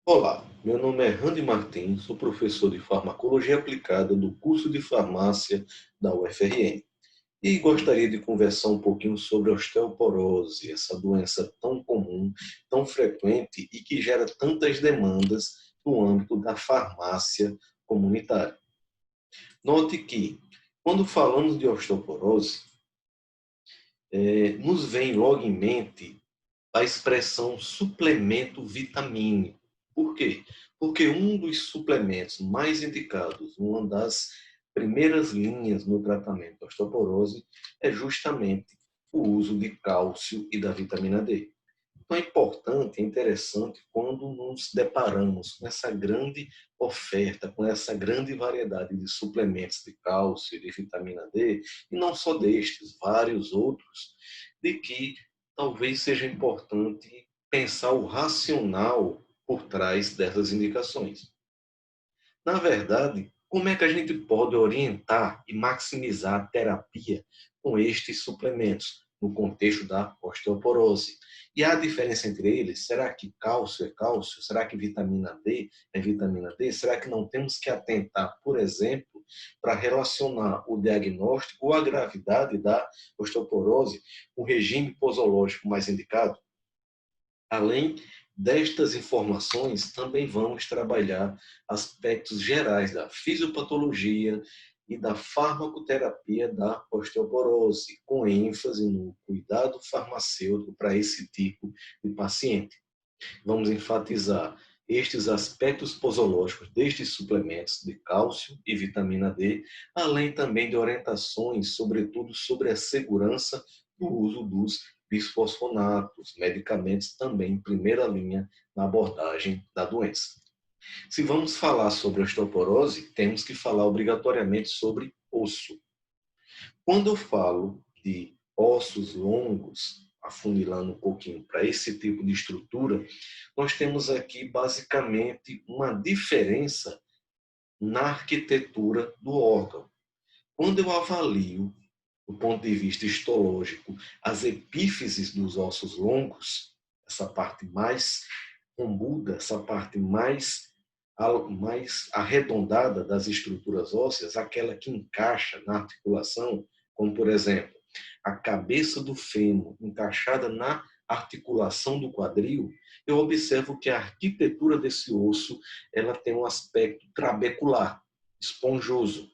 Olá, meu nome é Randy Martins, sou professor de farmacologia aplicada do curso de farmácia da UFRN e gostaria de conversar um pouquinho sobre a osteoporose, essa doença tão comum, tão frequente e que gera tantas demandas no âmbito da farmácia comunitária. Note que, quando falamos de osteoporose, nos vem logo em mente a expressão suplemento vitamínico. Por quê? Porque um dos suplementos mais indicados, uma das primeiras linhas no tratamento da osteoporose, é justamente o uso de cálcio e da vitamina D. Então é importante, é interessante quando nos deparamos com essa grande oferta, com essa grande variedade de suplementos de cálcio e de vitamina D, e não só destes, vários outros, de que talvez seja importante pensar o racional por trás dessas indicações. Na verdade, como é que a gente pode orientar e maximizar a terapia com estes suplementos no contexto da osteoporose? E há diferença entre eles? Será que cálcio é cálcio? Será que vitamina D é vitamina D? Será que não temos que atentar, por exemplo, para relacionar o diagnóstico ou a gravidade da osteoporose com o regime posológico mais indicado? Além destas informações, também vamos trabalhar aspectos gerais da fisiopatologia e da farmacoterapia da osteoporose, com ênfase no cuidado farmacêutico para esse tipo de paciente. Vamos enfatizar estes aspectos posológicos destes suplementos de cálcio e vitamina D, além também de orientações, sobretudo sobre a segurança do uso dos bisfosfonatos, medicamentos também em primeira linha na abordagem da doença. Se vamos falar sobre osteoporose, temos que falar obrigatoriamente sobre osso. Quando eu falo de ossos longos, afunilando um pouquinho para esse tipo de estrutura, nós temos aqui basicamente uma diferença na arquitetura do órgão. Quando eu avalio, do ponto de vista histológico, as epífises dos ossos longos, essa parte mais rombuda, essa parte mais arredondada das estruturas ósseas, aquela que encaixa na articulação, como por exemplo, a cabeça do fêmur encaixada na articulação do quadril, eu observo que a arquitetura desse osso ela tem um aspecto trabecular, esponjoso,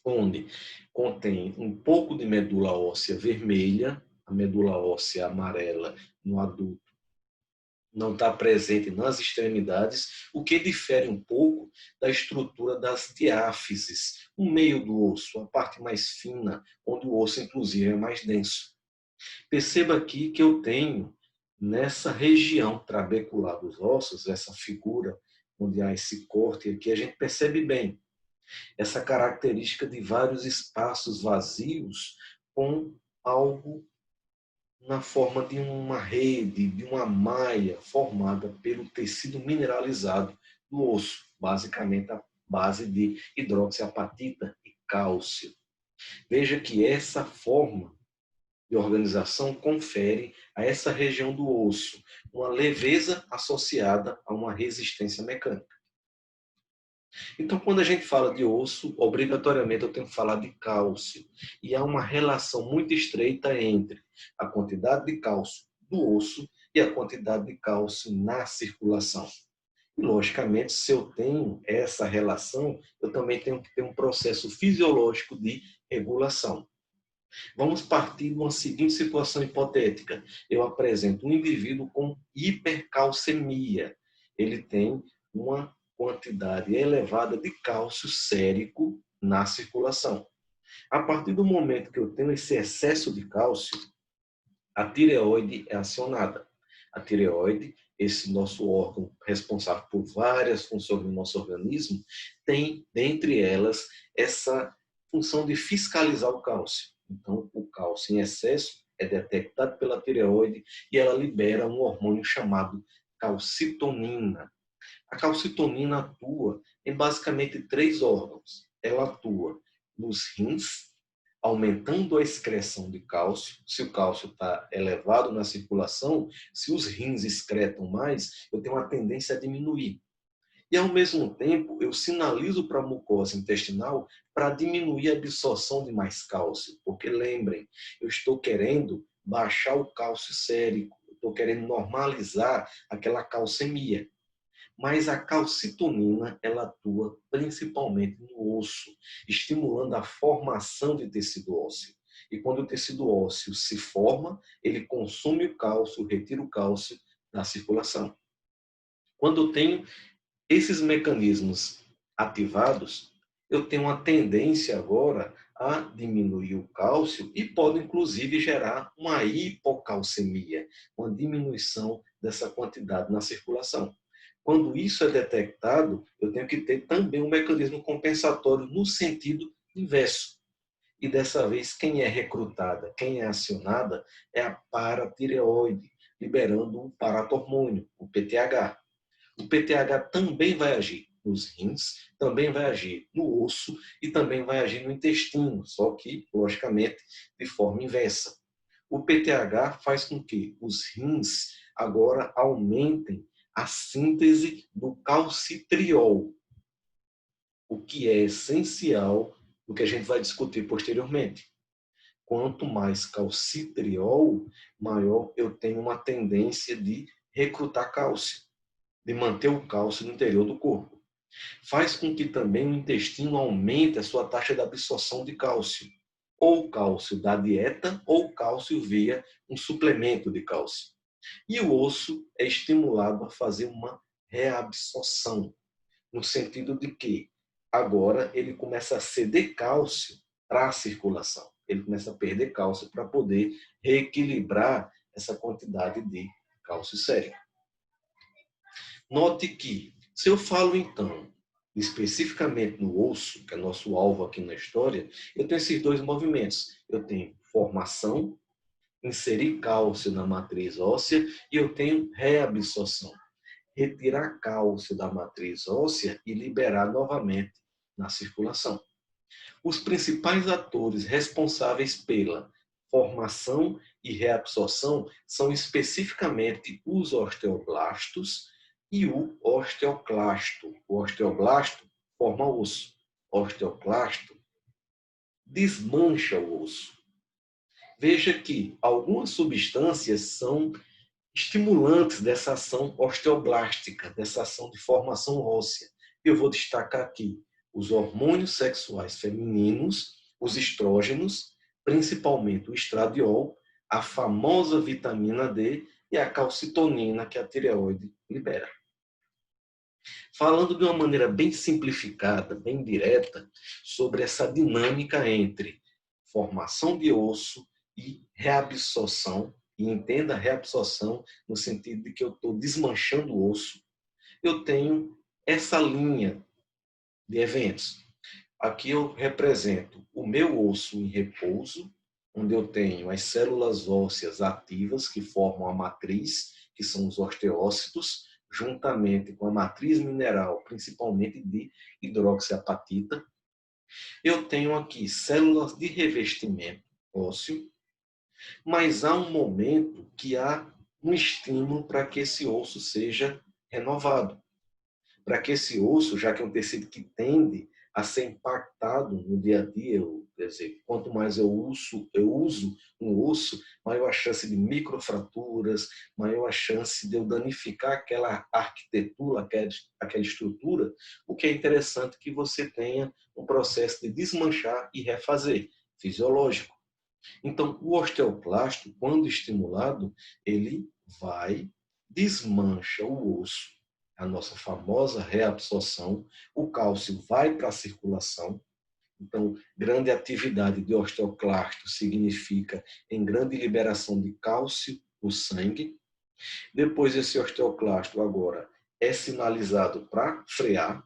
onde contém um pouco de medula óssea vermelha, a medula óssea amarela no adulto não está presente nas extremidades, o que difere um pouco da estrutura das diáfises, o meio do osso, a parte mais fina, onde o osso, inclusive, é mais denso. Perceba aqui que eu tenho, nessa região trabecular dos ossos, essa figura onde há esse corte aqui, a gente percebe bem essa característica de vários espaços vazios com algo na forma de uma rede, de uma malha formada pelo tecido mineralizado do osso, basicamente a base de hidroxiapatita e cálcio. Veja que essa forma de organização confere a essa região do osso uma leveza associada a uma resistência mecânica. Então, quando a gente fala de osso, obrigatoriamente eu tenho que falar de cálcio. E há uma relação muito estreita entre a quantidade de cálcio do osso e a quantidade de cálcio na circulação. E, logicamente, se eu tenho essa relação, eu também tenho que ter um processo fisiológico de regulação. Vamos partir de uma seguinte situação hipotética. Eu apresento um indivíduo com hipercalcemia. Ele tem uma quantidade elevada de cálcio sérico na circulação. A partir do momento que eu tenho esse excesso de cálcio, a tireoide é acionada. A tireoide, esse nosso órgão responsável por várias funções no nosso organismo, tem, dentre elas, essa função de fiscalizar o cálcio. Então, o cálcio em excesso é detectado pela tireoide e ela libera um hormônio chamado calcitonina. A calcitonina atua em basicamente três órgãos. Ela atua nos rins, aumentando a excreção de cálcio. Se o cálcio está elevado na circulação, se os rins excretam mais, eu tenho uma tendência a diminuir. E, ao mesmo tempo, eu sinalizo para a mucosa intestinal para diminuir a absorção de mais cálcio. Porque, lembrem, eu estou querendo baixar o cálcio sérico, eu estou querendo normalizar aquela calcemia. Mas a calcitonina, ela atua principalmente no osso, estimulando a formação de tecido ósseo. E quando o tecido ósseo se forma, ele consome o cálcio, retira o cálcio da circulação. Quando eu tenho esses mecanismos ativados, eu tenho uma tendência agora a diminuir o cálcio e pode inclusive gerar uma hipocalcemia, uma diminuição dessa quantidade na circulação. Quando isso é detectado, eu tenho que ter também um mecanismo compensatório no sentido inverso. E dessa vez, quem é recrutada, quem é acionada, é a paratireoide, liberando um paratormônio, o PTH. O PTH também vai agir nos rins, também vai agir no osso e também vai agir no intestino, só que, logicamente, de forma inversa. O PTH faz com que os rins agora aumentem a síntese do calcitriol, o que é essencial do que a gente vai discutir posteriormente. Quanto mais calcitriol, maior eu tenho uma tendência de recrutar cálcio, de manter o cálcio no interior do corpo. Faz com que também o intestino aumente a sua taxa de absorção de cálcio, ou cálcio da dieta, ou cálcio via um suplemento de cálcio. E o osso é estimulado a fazer uma reabsorção, no sentido de que agora ele começa a ceder cálcio para a circulação. Ele começa a perder cálcio para poder reequilibrar essa quantidade de cálcio sérico. Note que, se eu falo então especificamente no osso, que é nosso alvo aqui na história, eu tenho esses dois movimentos. Eu tenho formação, inserir cálcio na matriz óssea, e eu tenho reabsorção, retirar cálcio da matriz óssea e liberar novamente na circulação. Os principais atores responsáveis pela formação e reabsorção são especificamente os osteoblastos e o osteoclasto. O osteoblasto forma o osso. O osteoclasto desmancha o osso. Veja que algumas substâncias são estimulantes dessa ação osteoblástica, dessa ação de formação óssea. Eu vou destacar aqui os hormônios sexuais femininos, os estrógenos, principalmente o estradiol, a famosa vitamina D e a calcitonina que a tireoide libera. Falando de uma maneira bem simplificada, bem direta, sobre essa dinâmica entre formação de osso e reabsorção, e entenda a reabsorção no sentido de que eu estou desmanchando o osso, eu tenho essa linha de eventos. Aqui eu represento o meu osso em repouso, onde eu tenho as células ósseas ativas que formam a matriz, que são os osteócitos, juntamente com a matriz mineral, principalmente de hidroxiapatita. Eu tenho aqui células de revestimento ósseo, mas há um momento que há um estímulo para que esse osso seja renovado. Para que esse osso, já que é um tecido que tende a ser impactado no dia a dia, quer dizer, quanto mais eu uso um osso, maior a chance de microfraturas, maior a chance de eu danificar aquela arquitetura, aquela estrutura, o que é interessante que você tenha um processo de desmanchar e refazer, fisiológico. Então, o osteoclasto, quando estimulado, ele desmancha o osso, a nossa famosa reabsorção, o cálcio vai para a circulação. Então, grande atividade de osteoclasto significa em grande liberação de cálcio no sangue. Depois, esse osteoclasto agora é sinalizado para frear,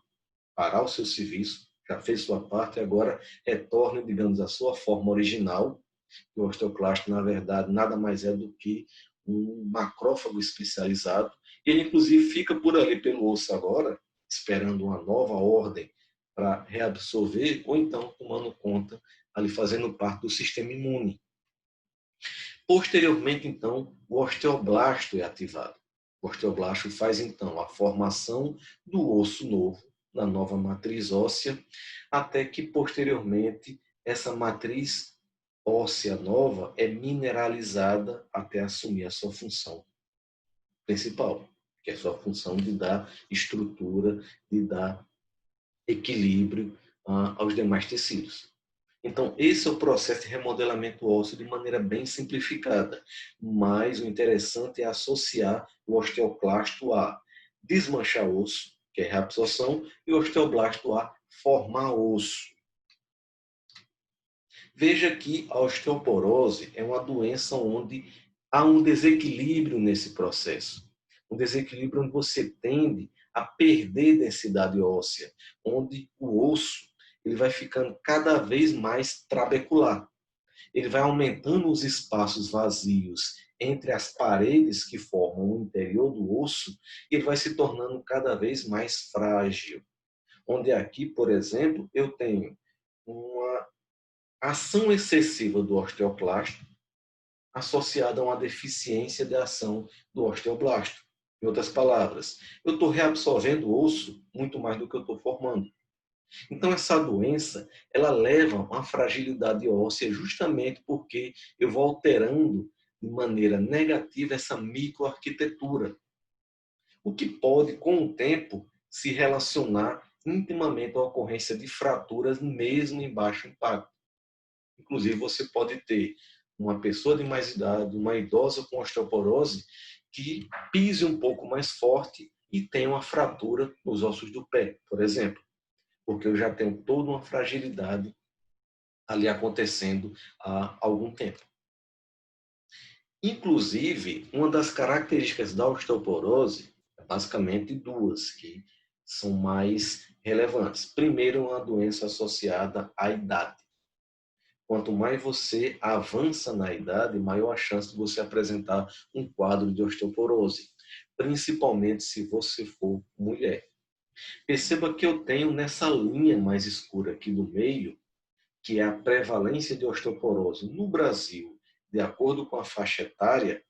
parar o seu serviço, já fez sua parte, agora retorne, digamos, à sua forma original. O osteoclasto, na verdade, nada mais é do que um macrófago especializado. Ele, inclusive, fica por ali pelo osso agora, esperando uma nova ordem para reabsorver, ou então tomando conta ali fazendo parte do sistema imune. Posteriormente, então, o osteoblasto é ativado. O osteoblasto faz, então, a formação do osso novo, na nova matriz óssea, até que, posteriormente, essa matriz óssea nova é mineralizada até assumir a sua função principal, que é a sua função de dar estrutura, de dar equilíbrio aos demais tecidos. Então, esse é o processo de remodelamento ósseo de maneira bem simplificada. Mas o interessante é associar o osteoclasto a desmanchar osso, que é reabsorção, e o osteoblasto a formar osso. Veja que a osteoporose é uma doença onde há um desequilíbrio nesse processo. Um desequilíbrio onde você tende a perder densidade óssea, onde o osso ele vai ficando cada vez mais trabecular. Ele vai aumentando os espaços vazios entre as paredes que formam o interior do osso e ele vai se tornando cada vez mais frágil. Onde aqui, por exemplo, eu tenho uma ação excessiva do osteoclasto associada a uma deficiência de ação do osteoblasto. Em outras palavras, eu estou reabsorvendo o osso muito mais do que eu estou formando. Então, essa doença, ela leva a uma fragilidade óssea justamente porque eu vou alterando de maneira negativa essa microarquitetura, o que pode, com o tempo, se relacionar intimamente à ocorrência de fraturas mesmo em baixo impacto. Inclusive, você pode ter uma pessoa de mais idade, uma idosa com osteoporose, que pise um pouco mais forte e tenha uma fratura nos ossos do pé, por exemplo, porque eu já tenho toda uma fragilidade ali acontecendo há algum tempo. Inclusive, uma das características da osteoporose é basicamente duas, que são mais relevantes. Primeiro, uma doença associada à idade. Quanto mais você avança na idade, maior a chance de você apresentar um quadro de osteoporose, principalmente se você for mulher. Perceba que eu tenho nessa linha mais escura aqui do meio, que é a prevalência de osteoporose no Brasil, de acordo com a faixa etária.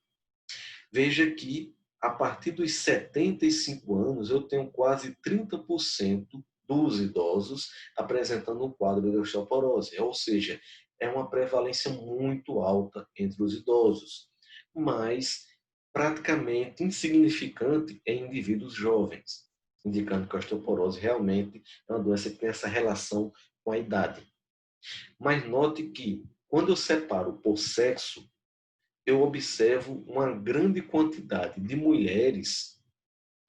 Veja que a partir dos 75 anos eu tenho quase 30% dos idosos apresentando um quadro de osteoporose, ou seja, é uma prevalência muito alta entre os idosos, mas praticamente insignificante em indivíduos jovens, indicando que a osteoporose realmente é uma doença que tem essa relação com a idade. Mas note que, quando eu separo por sexo, eu observo uma grande quantidade de mulheres,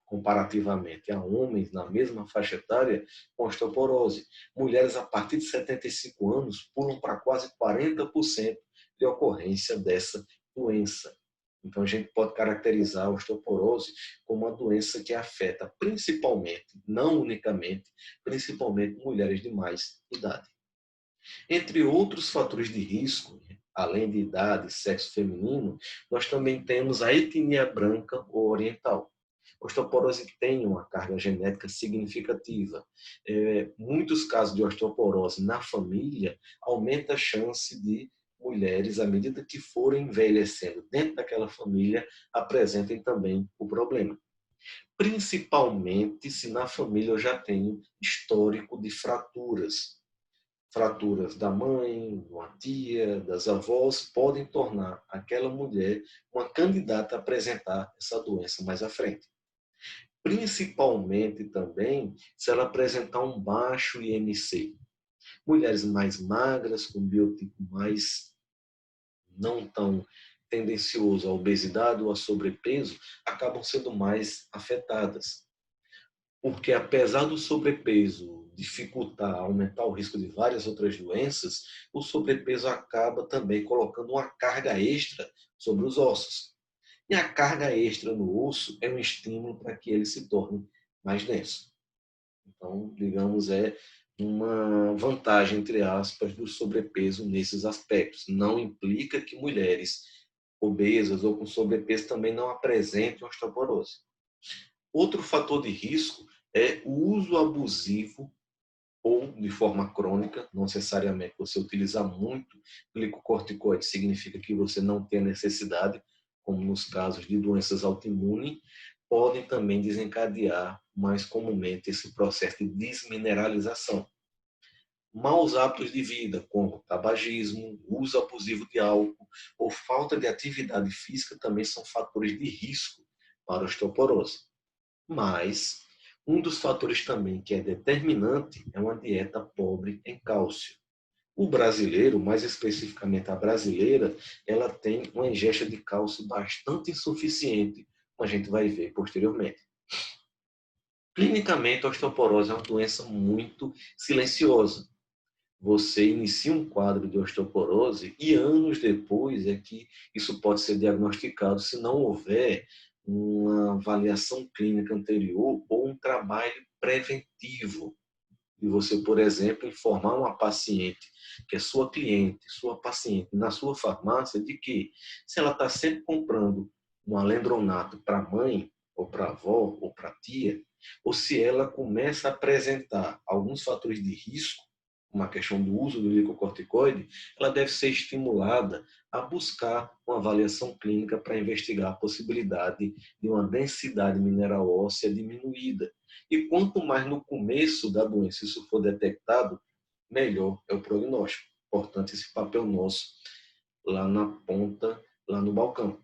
comparativamente a homens na mesma faixa etária, com osteoporose. Mulheres a partir de 75 anos pulam para quase 40% de ocorrência dessa doença. Então, a gente pode caracterizar a osteoporose como uma doença que afeta principalmente, não unicamente, principalmente mulheres de mais idade. Entre outros fatores de risco, além de idade, sexo feminino, nós também temos a etnia branca ou oriental. A osteoporose tem uma carga genética significativa. Muitos casos de osteoporose na família aumenta a chance de mulheres, à medida que forem envelhecendo dentro daquela família, apresentem também o problema. Principalmente se na família eu já tenho histórico de fraturas. Fraturas da mãe, de uma tia, das avós, podem tornar aquela mulher uma candidata a apresentar essa doença mais à frente. Principalmente também se ela apresentar um baixo IMC. Mulheres mais magras, com biotipo mais não tão tendencioso à obesidade ou a sobrepeso, acabam sendo mais afetadas. Porque apesar do sobrepeso dificultar, aumentar o risco de várias outras doenças, o sobrepeso acaba também colocando uma carga extra sobre os ossos. E a carga extra no osso é um estímulo para que ele se torne mais denso. Então, digamos, é uma vantagem, entre aspas, do sobrepeso nesses aspectos. Não implica que mulheres obesas ou com sobrepeso também não apresentem osteoporose. Outro fator de risco é o uso abusivo ou de forma crônica, não necessariamente você utilizar muito glicocorticoide significa que você não tem necessidade, como nos casos de doenças autoimunes, podem também desencadear mais comumente esse processo de desmineralização. Maus hábitos de vida, como tabagismo, uso abusivo de álcool ou falta de atividade física também são fatores de risco para a osteoporose. Mas um dos fatores também que é determinante é uma dieta pobre em cálcio. O brasileiro, mais especificamente a brasileira, ela tem uma ingesta de cálcio bastante insuficiente, como a gente vai ver posteriormente. Clinicamente, a osteoporose é uma doença muito silenciosa. Você inicia um quadro de osteoporose e anos depois é que isso pode ser diagnosticado se não houver uma avaliação clínica anterior ou um trabalho preventivo. E você, por exemplo, informar uma paciente, que é sua cliente, sua paciente, na sua farmácia, de que se ela está sempre comprando um alendronato para a mãe, ou para a avó, ou para a tia, ou se ela começa a apresentar alguns fatores de risco, uma questão do uso do glicocorticoide, ela deve ser estimulada a buscar uma avaliação clínica para investigar a possibilidade de uma densidade mineral óssea diminuída. E quanto mais no começo da doença isso for detectado, melhor é o prognóstico. Portanto, esse papel nosso lá na ponta, lá no balcão.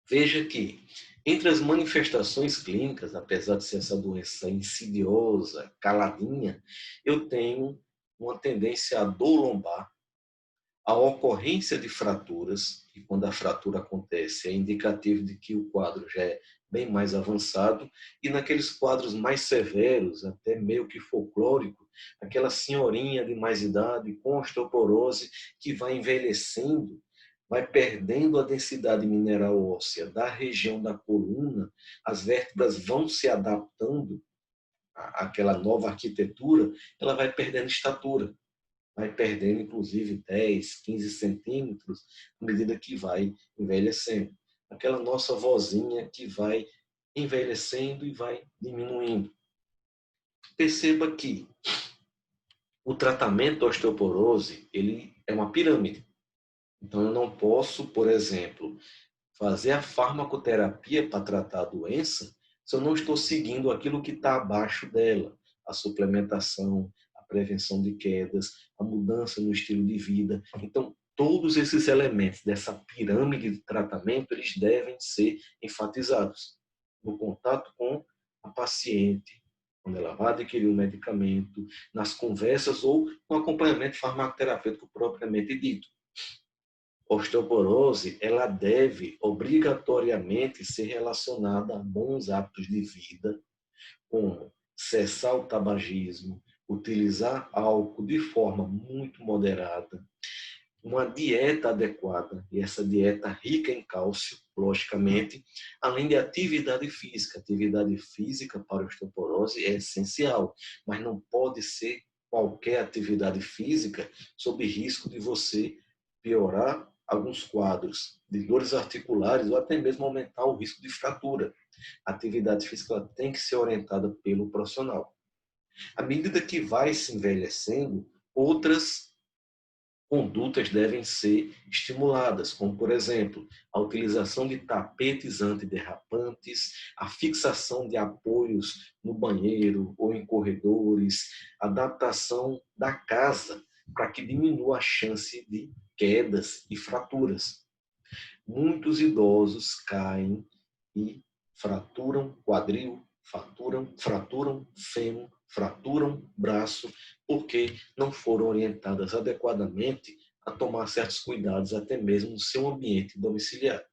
Veja que, entre as manifestações clínicas, apesar de ser essa doença insidiosa, caladinha, eu tenho uma tendência à dor lombar, a ocorrência de fraturas, e quando a fratura acontece é indicativo de que o quadro já é bem mais avançado, e naqueles quadros mais severos, até meio que folclórico, aquela senhorinha de mais idade com osteoporose que vai envelhecendo, vai perdendo a densidade mineral óssea da região da coluna, as vértebras vão se adaptando àquela nova arquitetura, ela vai perdendo estatura, vai perdendo inclusive 10, 15 centímetros à medida que vai envelhecendo. Aquela nossa vozinha que vai envelhecendo e vai diminuindo. Perceba que o tratamento da osteoporose, ele é uma pirâmide. Então eu não posso, por exemplo, fazer a farmacoterapia para tratar a doença se eu não estou seguindo aquilo que está abaixo dela. A suplementação, a prevenção de quedas, a mudança no estilo de vida. Então, todos esses elementos dessa pirâmide de tratamento, eles devem ser enfatizados no contato com a paciente, quando ela vai adquirir o medicamento, nas conversas ou no acompanhamento farmacoterapêutico propriamente dito. Osteoporose, ela deve obrigatoriamente ser relacionada a bons hábitos de vida, como cessar o tabagismo, utilizar álcool de forma muito moderada, uma dieta adequada, e essa dieta rica em cálcio, logicamente, além de atividade física. Atividade física para a osteoporose é essencial, mas não pode ser qualquer atividade física sob risco de você piorar alguns quadros de dores articulares ou até mesmo aumentar o risco de fratura. A atividade física tem que ser orientada pelo profissional. À medida que vai se envelhecendo, outras condutas devem ser estimuladas, como, por exemplo, a utilização de tapetes antiderrapantes, a fixação de apoios no banheiro ou em corredores, adaptação da casa para que diminua a chance de quedas e fraturas. Muitos idosos caem e fraturam quadril, fraturam fêmur, fraturam braço, porque não foram orientadas adequadamente a tomar certos cuidados, até mesmo no seu ambiente domiciliar.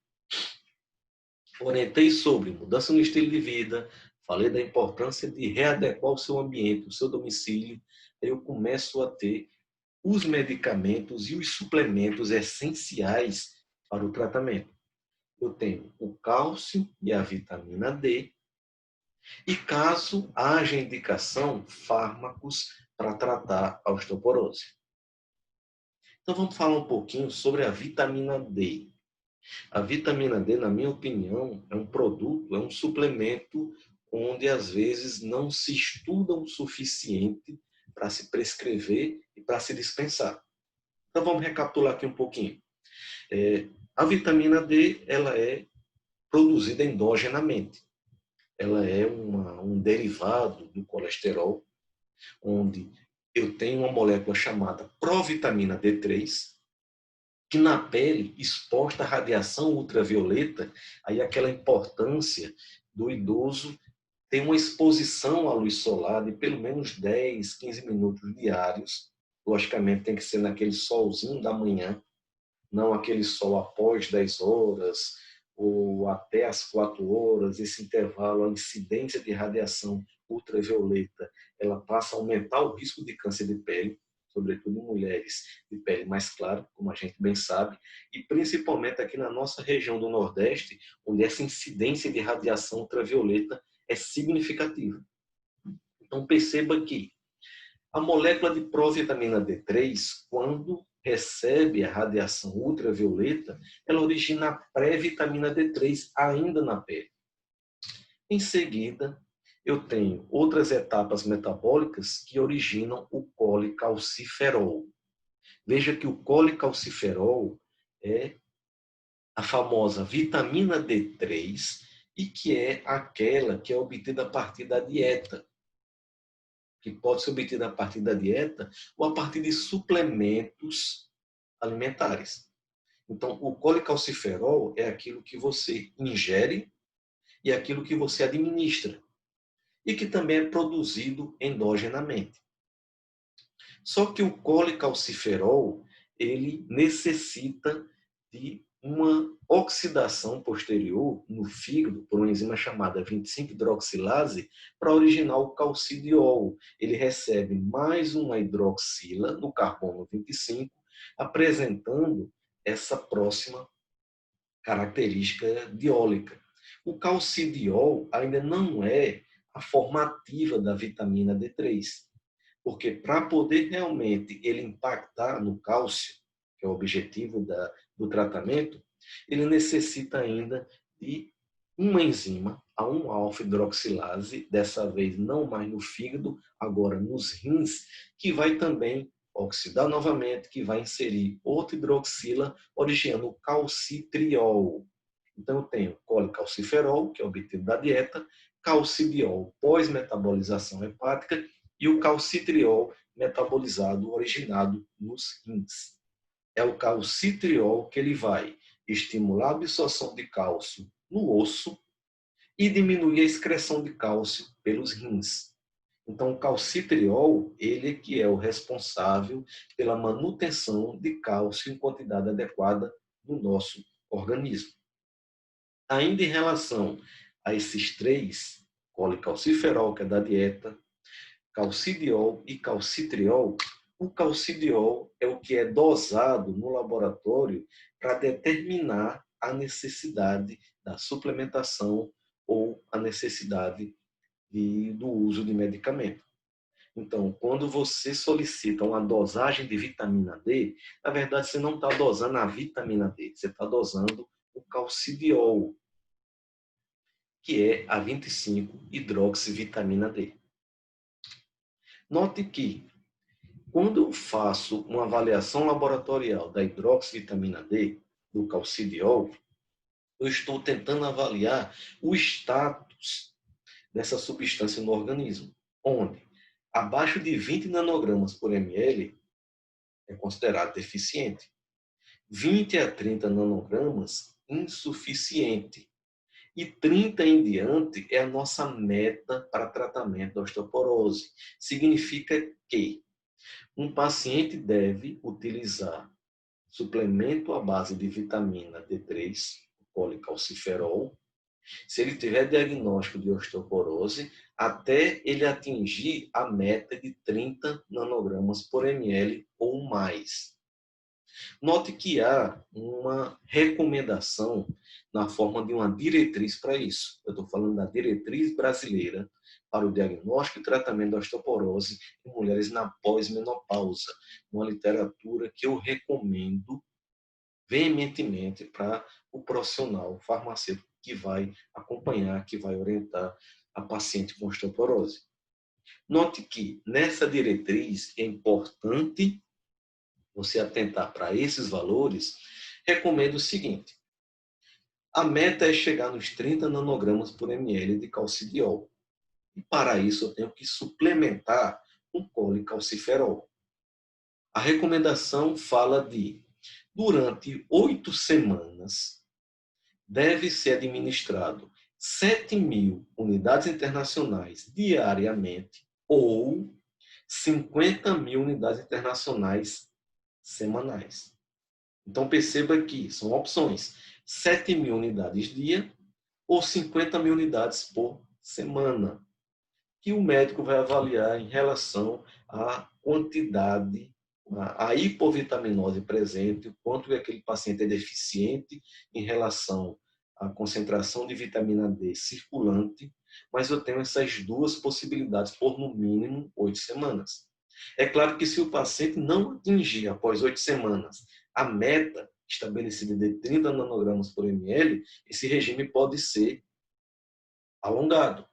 Orientei sobre mudança no estilo de vida, falei da importância de readequar o seu ambiente, o seu domicílio, aí eu começo a ter os medicamentos e os suplementos essenciais para o tratamento. Eu tenho o cálcio e a vitamina D, e caso haja indicação, fármacos para tratar a osteoporose. Então vamos falar um pouquinho sobre a vitamina D. A vitamina D, na minha opinião, é um produto, é um suplemento onde às vezes não se estuda o suficiente para se prescrever e para se dispensar. Então vamos recapitular aqui um pouquinho. A vitamina D, ela é produzida endogenamente. Ela é um derivado do colesterol, onde eu tenho uma molécula chamada provitamina D3, que na pele, exposta à radiação ultravioleta, aí aquela importância do idoso ter uma exposição à luz solar de pelo menos 10, 15 minutos diários. Logicamente tem que ser naquele solzinho da manhã, não aquele sol após 10 horas ou até as 4 horas. Esse intervalo, a incidência de radiação ultravioleta, ela passa a aumentar o risco de câncer de pele, sobretudo em mulheres de pele mais clara, como a gente bem sabe, e principalmente aqui na nossa região do Nordeste, onde essa incidência de radiação ultravioleta é significativa. Então perceba que a molécula de provitamina D3, quando recebe a radiação ultravioleta, ela origina a pré-vitamina D3 ainda na pele. Em seguida, eu tenho outras etapas metabólicas que originam o colecalciferol. Veja que o colecalciferol é a famosa vitamina D3 e que é aquela que é obtida a partir da dieta, que pode ser obtida a partir da dieta ou a partir de suplementos alimentares. Então, o colecalciferol é aquilo que você ingere e aquilo que você administra, e que também é produzido endogenamente. Só que o colecalciferol, ele necessita de uma oxidação posterior no fígado por uma enzima chamada 25-hidroxilase para originar o calcidiol. Ele recebe mais uma hidroxila no carbono 25, apresentando essa próxima característica diólica. O calcidiol ainda não é a formativa da vitamina D3, porque para poder realmente ele impactar no cálcio, que é o objetivo do tratamento, ele necessita ainda de uma enzima, a 1-alfa-hidroxilase, dessa vez não mais no fígado, agora nos rins, que vai também oxidar novamente, que vai inserir outra hidroxila, originando o calcitriol. Então eu tenho colecalciferol, que é obtido da dieta, calcidiol pós-metabolização hepática e o calcitriol metabolizado, originado nos rins. É o calcitriol que ele vai estimular a absorção de cálcio no osso e diminuir a excreção de cálcio pelos rins. Então, o calcitriol, ele que é o responsável pela manutenção de cálcio em quantidade adequada no nosso organismo. Ainda em relação a esses três, colecalciferol, que é da dieta, calcidiol e calcitriol, o calcidiol é o que é dosado no laboratório para determinar a necessidade da suplementação ou a necessidade do uso de medicamento. Então, quando você solicita uma dosagem de vitamina D, na verdade você não está dosando a vitamina D, você está dosando o calcidiol, que é a 25-hidroxivitamina D. Note que, quando eu faço uma avaliação laboratorial da hidroxivitamina D, do calcidiol, eu estou tentando avaliar o status dessa substância no organismo, onde abaixo de 20 nanogramas por ml é considerado deficiente, 20 a 30 nanogramas insuficiente, e 30 em diante é a nossa meta para tratamento da osteoporose. Significa que um paciente deve utilizar suplemento à base de vitamina D3, colecalciferol, se ele tiver diagnóstico de osteoporose, até ele atingir a meta de 30 nanogramas por ml ou mais. Note que há uma recomendação na forma de uma diretriz para isso. Eu estou falando da diretriz brasileira para o diagnóstico e tratamento da osteoporose em mulheres na pós-menopausa. Uma literatura que eu recomendo veementemente para o profissional farmacêutico que vai acompanhar, que vai orientar a paciente com osteoporose. Note que nessa diretriz é importante você atentar para esses valores. Recomendo o seguinte: a meta é chegar nos 30 nanogramas por ml de calcidiol. E para isso eu tenho que suplementar com colecalciferol. A recomendação fala de, durante 8 semanas, deve ser administrado 7.000 unidades internacionais diariamente ou 50.000 unidades internacionais semanais. Então perceba que são opções: 7.000 unidades dia ou 50.000 unidades por semana, que o médico vai avaliar em relação à quantidade, a hipovitaminose presente, o quanto que aquele paciente é deficiente em relação à concentração de vitamina D circulante, mas eu tenho essas duas possibilidades por no mínimo 8 semanas. É claro que se o paciente não atingir após 8 semanas a meta estabelecida de 30 nanogramas por ml, esse regime pode ser alongado.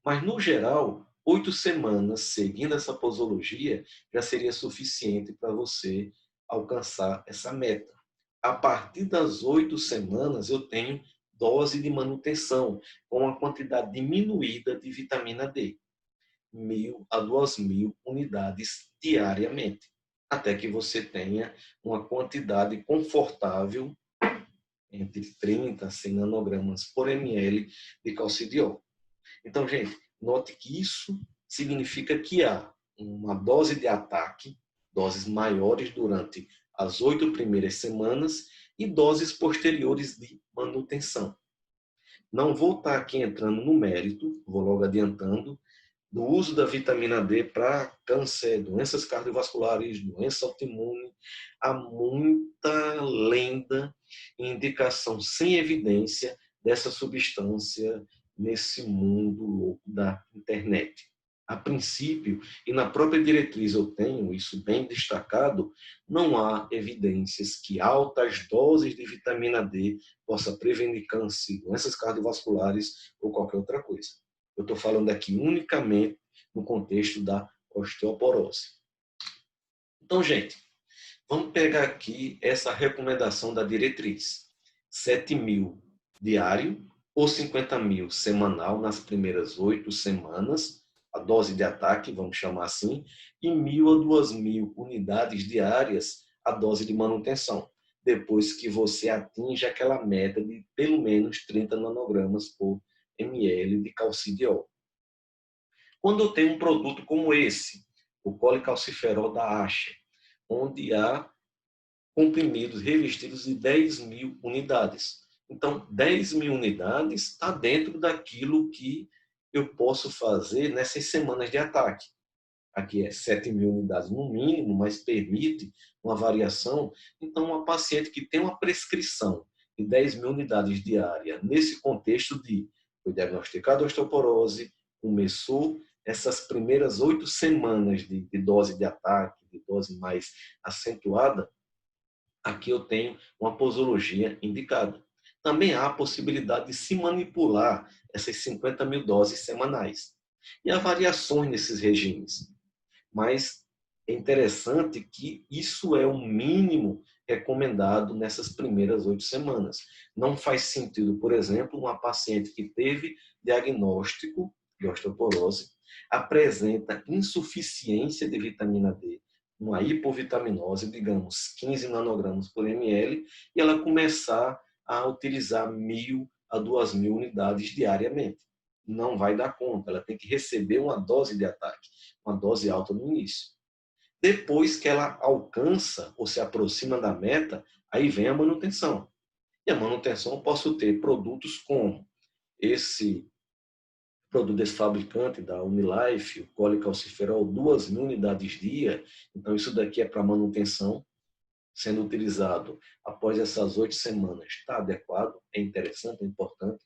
Mas, no geral, 8 semanas seguindo essa posologia já seria suficiente para você alcançar essa meta. A partir das 8 semanas, eu tenho dose de manutenção, com uma quantidade diminuída de vitamina D, 1.000 a 2.000 unidades diariamente, até que você tenha uma quantidade confortável entre 30 a 100 nanogramas por ml de calcidiol. Então, gente, note que isso significa que há uma dose de ataque, doses maiores durante as 8 primeiras semanas e doses posteriores de manutenção. Não vou estar aqui entrando no mérito, vou logo adiantando, do uso da vitamina D para câncer, doenças cardiovasculares, doença autoimune. Há muita lenda e indicação sem evidência dessa substância nesse mundo louco da internet. A princípio, e na própria diretriz eu tenho isso bem destacado, não há evidências que altas doses de vitamina D possa prevenir câncer, doenças cardiovasculares ou qualquer outra coisa. Eu estou falando aqui unicamente no contexto da osteoporose. Então, gente, vamos pegar aqui essa recomendação da diretriz. 7.000 diário ou 50.000 semanal nas primeiras 8 semanas, a dose de ataque, vamos chamar assim, e 1.000 a 2.000 unidades diárias, a dose de manutenção, depois que você atinge aquela meta de pelo menos 30 nanogramas por ml de calcidiol. Quando eu tenho um produto como esse, o colecalciferol da Asher, onde há comprimidos revestidos de 10.000 unidades. Então, 10.000 unidades está dentro daquilo que eu posso fazer nessas semanas de ataque. Aqui é 7.000 unidades no mínimo, mas permite uma variação. Então, uma paciente que tem uma prescrição de 10.000 unidades diárias, nesse contexto de foi diagnosticada osteoporose, começou essas primeiras 8 semanas de dose de ataque, de dose mais acentuada, aqui eu tenho uma posologia indicada. Também há a possibilidade de se manipular essas 50.000 doses semanais. E há variações nesses regimes. Mas é interessante que isso é o mínimo recomendado nessas primeiras 8 semanas. Não faz sentido, por exemplo, uma paciente que teve diagnóstico de osteoporose, apresenta insuficiência de vitamina D, uma hipovitaminose, digamos, 15 nanogramas por ml, e ela começar a utilizar 1.000 a 2.000 unidades diariamente. Não vai dar conta, ela tem que receber uma dose de ataque, uma dose alta no início. Depois que ela alcança ou se aproxima da meta, aí vem a manutenção. E a manutenção eu posso ter produtos como esse produto desse fabricante, da Unilife, o colecalciferol, 2.000 unidades dia. Então, isso daqui é para manutenção, sendo utilizado após essas 8 semanas. Está adequado, é interessante, é importante.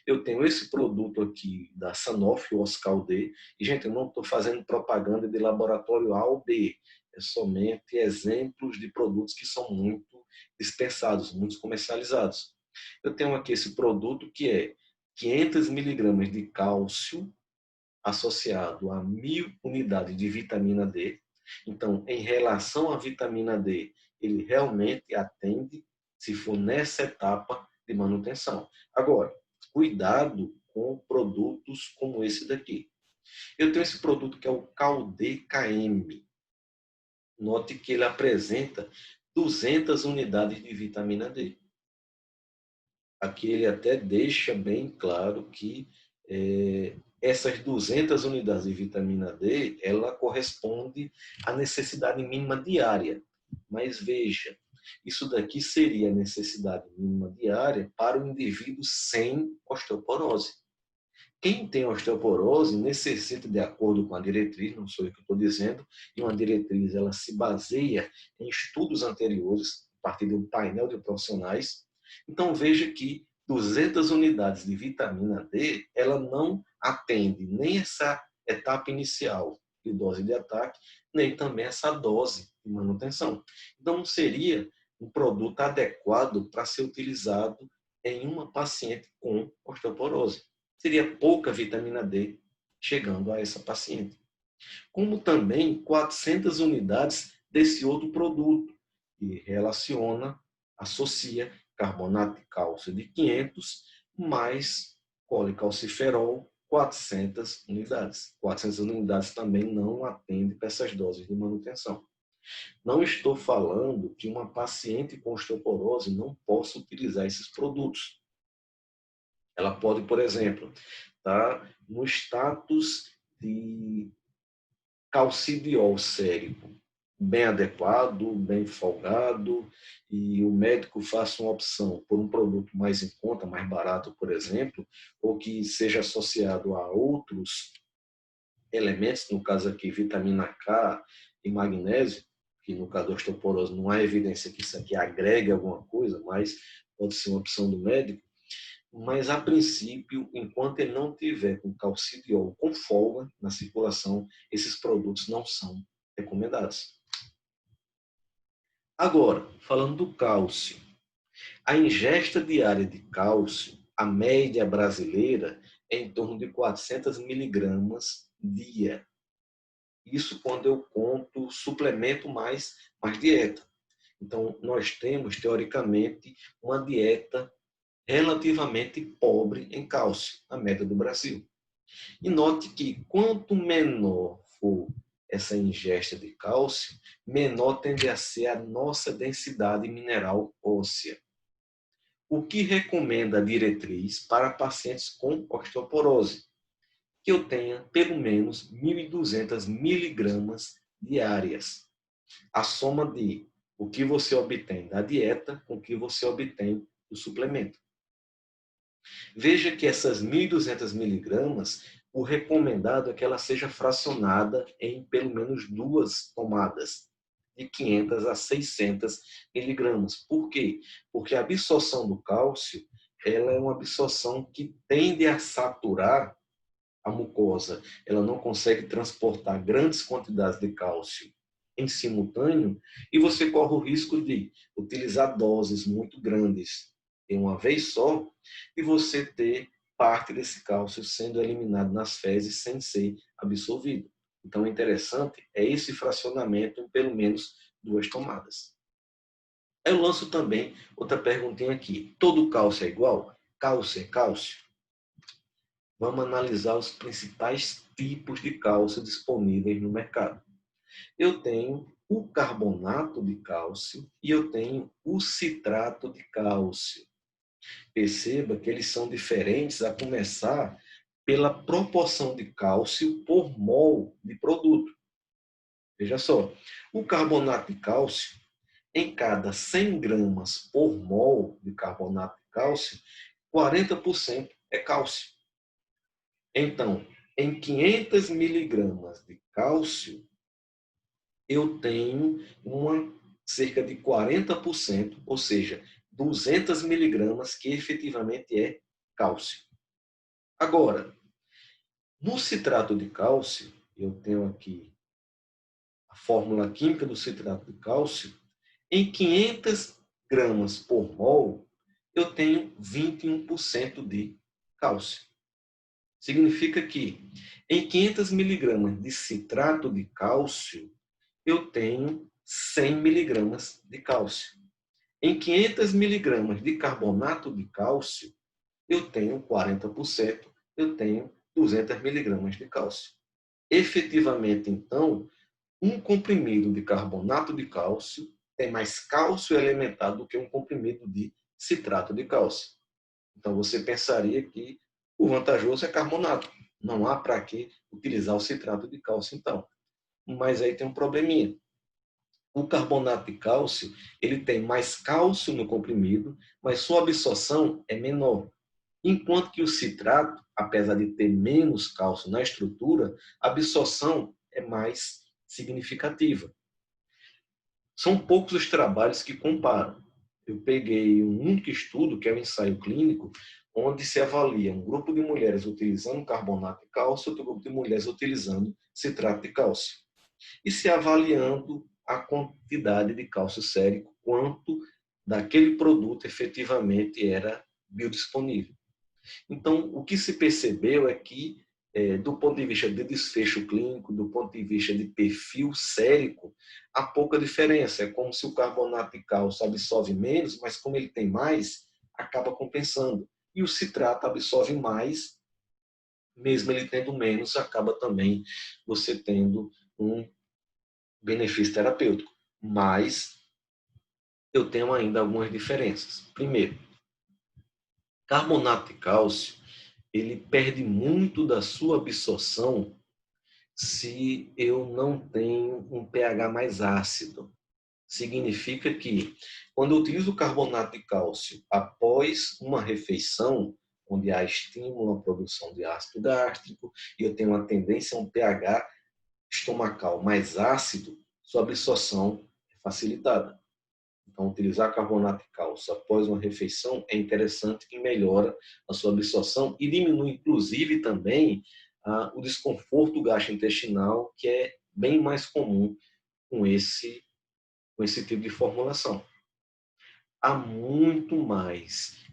Eu tenho esse produto aqui da Sanofi, o Oscal D, e, gente, eu não estou fazendo propaganda de laboratório A ou B, é somente exemplos de produtos que são muito dispensados, muito comercializados. Eu tenho aqui esse produto que é 500 miligramas de cálcio associado a 1.000 unidades de vitamina D. Então, em relação à vitamina D, ele realmente atende se for nessa etapa de manutenção. Agora, cuidado com produtos como esse daqui. Eu tenho esse produto que é o Calde-KM. Note que ele apresenta 200 unidades de vitamina D. Aqui ele até deixa bem claro que essas 200 unidades de vitamina D, ela corresponde à necessidade mínima diária. Mas veja, isso daqui seria a necessidade mínima diária para o indivíduo sem osteoporose. Quem tem osteoporose necessita, de acordo com a diretriz, não sou eu que estou dizendo, e uma diretriz ela se baseia em estudos anteriores, a partir de um painel de profissionais. Então veja que 200 unidades de vitamina D, ela não atende nem essa etapa inicial de dose de ataque, nem também essa dose de manutenção. Então não seria um produto adequado para ser utilizado em uma paciente com osteoporose. Seria pouca vitamina D chegando a essa paciente. Como também 400 unidades desse outro produto, que relaciona, associa carbonato de cálcio de 500 mais colecalciferol, 400 unidades. 400 unidades também não atende para essas doses de manutenção. Não estou falando que uma paciente com osteoporose não possa utilizar esses produtos. Ela pode, por exemplo, estar no status de calcidiol sérico, bem adequado, bem folgado, e o médico faça uma opção por um produto mais em conta, mais barato, por exemplo, ou que seja associado a outros elementos, no caso aqui, vitamina K e magnésio, que no caso da osteoporose não há evidência que isso aqui agregue alguma coisa, mas pode ser uma opção do médico. Mas, a princípio, enquanto ele não tiver com calcidiol com folga na circulação, esses produtos não são recomendados. Agora, falando do cálcio. A ingesta diária de cálcio, a média brasileira, é em torno de 400 miligramas dia. Isso quando eu conto suplemento mais dieta. Então, nós temos, teoricamente, uma dieta relativamente pobre em cálcio, a média do Brasil. E note que quanto menor for essa ingesta de cálcio, menor tende a ser a nossa densidade mineral óssea. O que recomenda a diretriz para pacientes com osteoporose? Que eu tenha pelo menos 1.200 miligramas diárias. A soma de o que você obtém da dieta com o que você obtém do suplemento. Veja que essas 1.200 miligramas, o recomendado é que ela seja fracionada em pelo menos 2 tomadas, de 500 a 600 miligramas. Por quê? Porque a absorção do cálcio, ela é uma absorção que tende a saturar a mucosa. Ela não consegue transportar grandes quantidades de cálcio em simultâneo e você corre o risco de utilizar doses muito grandes em uma vez só e você ter parte desse cálcio sendo eliminado nas fezes sem ser absorvido. Então, é interessante é esse fracionamento em pelo menos 2 tomadas. Eu lanço também outra perguntinha aqui. Todo cálcio é igual? Cálcio é cálcio? Vamos analisar os principais tipos de cálcio disponíveis no mercado. Eu tenho o carbonato de cálcio e eu tenho o citrato de cálcio. Perceba que eles são diferentes a começar pela proporção de cálcio por mol de produto. Veja só, o carbonato de cálcio, em cada 100 gramas por mol de carbonato de cálcio, 40% é cálcio. Então, em 500 miligramas de cálcio, eu tenho cerca de 40%, ou seja, 200 miligramas que efetivamente é cálcio. Agora, no citrato de cálcio, eu tenho aqui a fórmula química do citrato de cálcio, em 500 gramas por mol, eu tenho 21% de cálcio. Significa que em 500 miligramas de citrato de cálcio, eu tenho 100 miligramas de cálcio. Em 500 miligramas de carbonato de cálcio, eu tenho 40%, eu tenho 200 miligramas de cálcio. Efetivamente, então, um comprimido de carbonato de cálcio tem mais cálcio elementar do que um comprimido de citrato de cálcio. Então, você pensaria que o vantajoso é carbonato. Não há para que utilizar o citrato de cálcio, então. Mas aí tem um probleminha. O carbonato de cálcio, ele tem mais cálcio no comprimido, mas sua absorção é menor. Enquanto que o citrato, apesar de ter menos cálcio na estrutura, a absorção é mais significativa. São poucos os trabalhos que comparam. Eu peguei um único estudo, que é o ensaio clínico, onde se avalia um grupo de mulheres utilizando carbonato de cálcio e outro grupo de mulheres utilizando citrato de cálcio. E se avaliando a quantidade de cálcio sérico, quanto daquele produto efetivamente era biodisponível. Então, o que se percebeu é que, do ponto de vista de desfecho clínico, do ponto de vista de perfil sérico, há pouca diferença. É como se o carbonato de cálcio absorve menos, mas como ele tem mais, acaba compensando. E o citrato absorve mais, mesmo ele tendo menos, acaba também você tendo um benefício terapêutico. Mas eu tenho ainda algumas diferenças. Primeiro, carbonato de cálcio, ele perde muito da sua absorção se eu não tenho um pH mais ácido. Significa que, quando eu utilizo o carbonato de cálcio após uma refeição, onde há estímulo à produção de ácido gástrico, e eu tenho uma tendência a um pH estomacal mais ácido, sua absorção é facilitada. Então, utilizar carbonato de cálcio após uma refeição é interessante que melhora a sua absorção e diminui, inclusive, também o desconforto gastrointestinal, que é bem mais comum com esse tipo de formulação. Há muito mais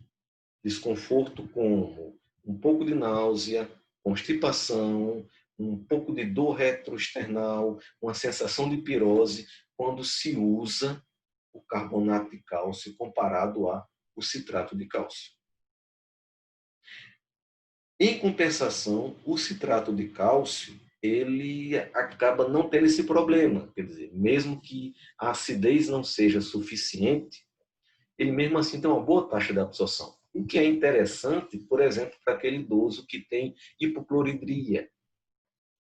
desconforto como um pouco de náusea, constipação, um pouco de dor retroesternal, uma sensação de pirose, quando se usa o carbonato de cálcio comparado ao citrato de cálcio. Em compensação, o citrato de cálcio, ele acaba não tendo esse problema. Quer dizer, mesmo que a acidez não seja suficiente, ele mesmo assim tem uma boa taxa de absorção. O que é interessante, por exemplo, para aquele idoso que tem hipocloridria.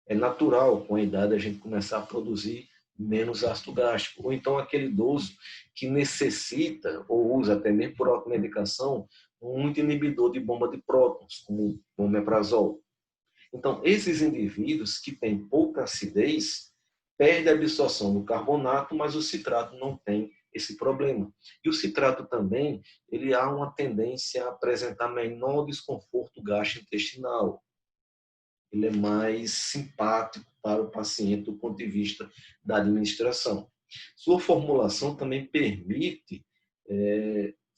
É natural, com a idade, a gente começar a produzir menos ácido gástrico. Ou então aquele idoso que necessita, ou usa até mesmo por automedicação, muito inibidor de bomba de prótons, como o omeprazol. Então, esses indivíduos que têm pouca acidez, perdem a absorção do carbonato, mas o citrato não tem esse problema. E o citrato também, ele há uma tendência a apresentar menor desconforto gastrointestinal. Ele é mais simpático para o paciente do ponto de vista da administração. Sua formulação também permite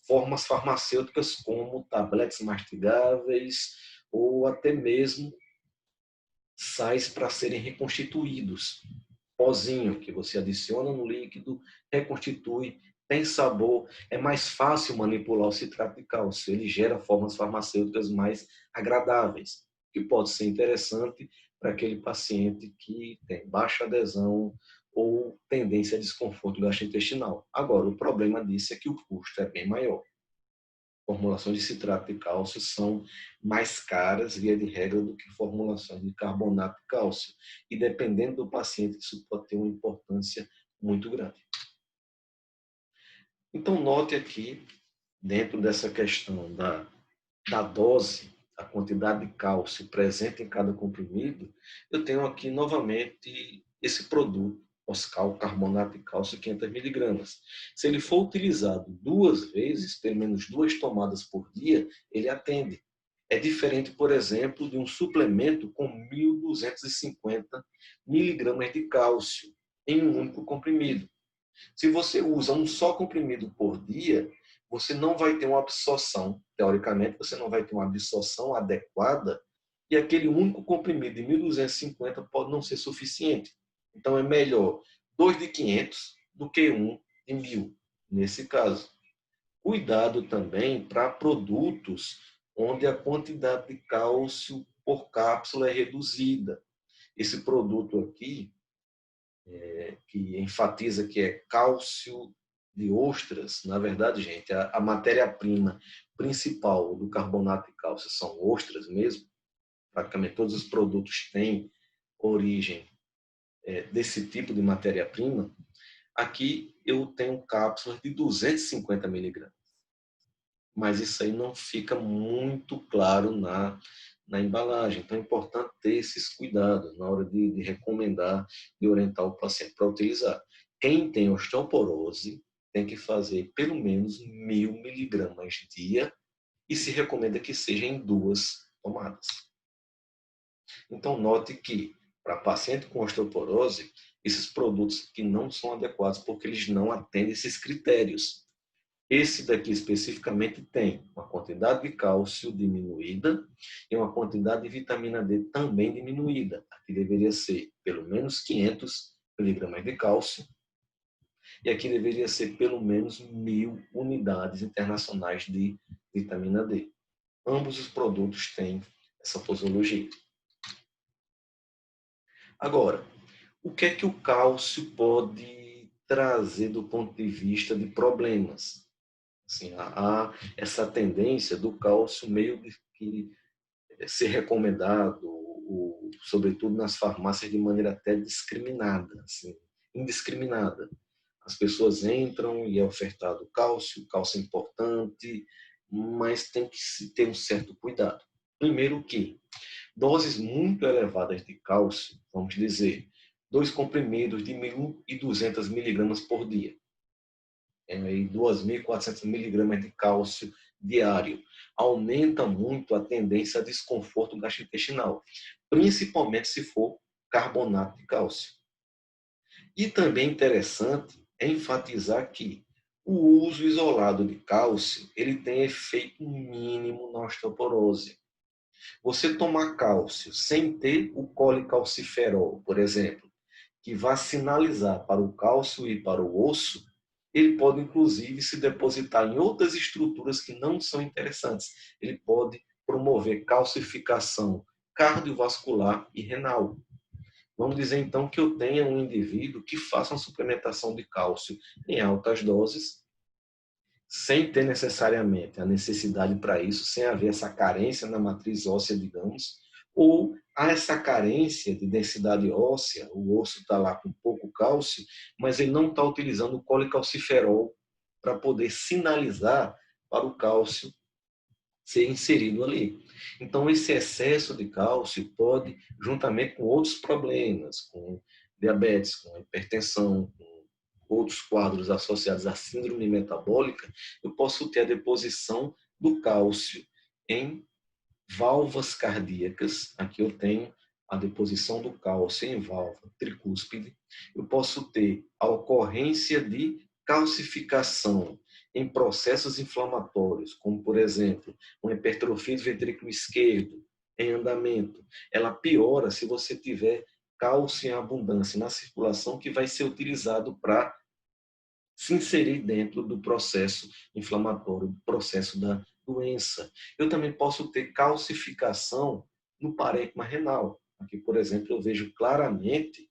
formas farmacêuticas como tabletes mastigáveis ou até mesmo sais para serem reconstituídos. Pozinho que você adiciona no líquido, reconstitui, tem sabor, é mais fácil manipular o citrato de cálcio, ele gera formas farmacêuticas mais agradáveis, que pode ser interessante para aquele paciente que tem baixa adesão ou tendência a desconforto gastrointestinal. Agora, o problema disso é que o custo é bem maior. Formulações de citrato de cálcio são mais caras, via de regra, do que formulações de carbonato de cálcio. E dependendo do paciente, isso pode ter uma importância muito grande. Então, note aqui, dentro dessa questão da dose, a quantidade de cálcio presente em cada comprimido, eu tenho aqui novamente esse produto, Oscal carbonato de cálcio 500 miligramas. Se ele for utilizado 2 vezes, pelo menos 2 tomadas por dia, ele atende. É diferente, por exemplo, de um suplemento com 1.250 miligramas de cálcio em um único comprimido. Se você usa um só comprimido por dia, você não vai ter uma absorção, teoricamente, você não vai ter uma absorção adequada e aquele único comprimido de 1.250 pode não ser suficiente. Então, é melhor 2 de 500 do que 1 de 1.000, nesse caso. Cuidado também para produtos onde a quantidade de cálcio por cápsula é reduzida. Esse produto aqui, que enfatiza que é cálcio de ostras, na verdade, gente, a matéria-prima principal do carbonato de cálcio são ostras mesmo. Praticamente todos os produtos têm origem desse tipo de matéria-prima. Aqui eu tenho cápsulas de 250 miligramas. Mas isso aí não fica muito claro na embalagem. Então é importante ter esses cuidados na hora de recomendar e orientar o paciente para utilizar. Quem tem osteoporose tem que fazer pelo menos 1.000 miligramas dia e se recomenda que seja em 2 tomadas. Então note que para paciente com osteoporose, esses produtos que não são adequados porque eles não atendem esses critérios. Esse daqui especificamente tem uma quantidade de cálcio diminuída e uma quantidade de vitamina D também diminuída. Aqui deveria ser pelo menos 500 miligramas de cálcio e aqui deveria ser pelo menos 1.000 unidades internacionais de vitamina D. Ambos os produtos têm essa posologia. Agora, o que é que o cálcio pode trazer do ponto de vista de problemas? Assim, há essa tendência do cálcio meio que ser recomendado, sobretudo nas farmácias, de maneira até discriminada, assim, indiscriminada. As pessoas entram e é ofertado cálcio é importante, mas tem que se ter um certo cuidado. Primeiro que doses muito elevadas de cálcio, vamos dizer, 2 comprimidos de 1.200 miligramas por dia, 2.400 miligramas de cálcio diário, aumenta muito a tendência a desconforto gastrointestinal, principalmente se for carbonato de cálcio. E também interessante enfatizar que o uso isolado de cálcio ele tem efeito mínimo na osteoporose. Você tomar cálcio sem ter o colecalciferol, por exemplo, que vai sinalizar para o cálcio e para o osso, ele pode inclusive se depositar em outras estruturas que não são interessantes. Ele pode promover calcificação cardiovascular e renal. Vamos dizer então que eu tenha um indivíduo que faça uma suplementação de cálcio em altas doses, sem ter necessariamente a necessidade para isso, sem haver essa carência na matriz óssea, digamos, ou há essa carência de densidade óssea, o osso está lá com pouco cálcio, mas ele não está utilizando o colecalciferol para poder sinalizar para o cálcio ser inserido ali. Então, esse excesso de cálcio pode, juntamente com outros problemas, com diabetes, com hipertensão, com outros quadros associados à síndrome metabólica, eu posso ter a deposição do cálcio em válvulas cardíacas. Aqui eu tenho a deposição do cálcio em válvula tricúspide. Eu posso ter a ocorrência de calcificação em processos inflamatórios, como, por exemplo, uma hipertrofia do ventrículo esquerdo em andamento. Ela piora se você tiver cálcio em abundância na circulação, que vai ser utilizado para se inserir dentro do processo inflamatório, do processo da doença. Eu também posso ter calcificação no parênquima renal. Aqui, por exemplo, eu vejo claramente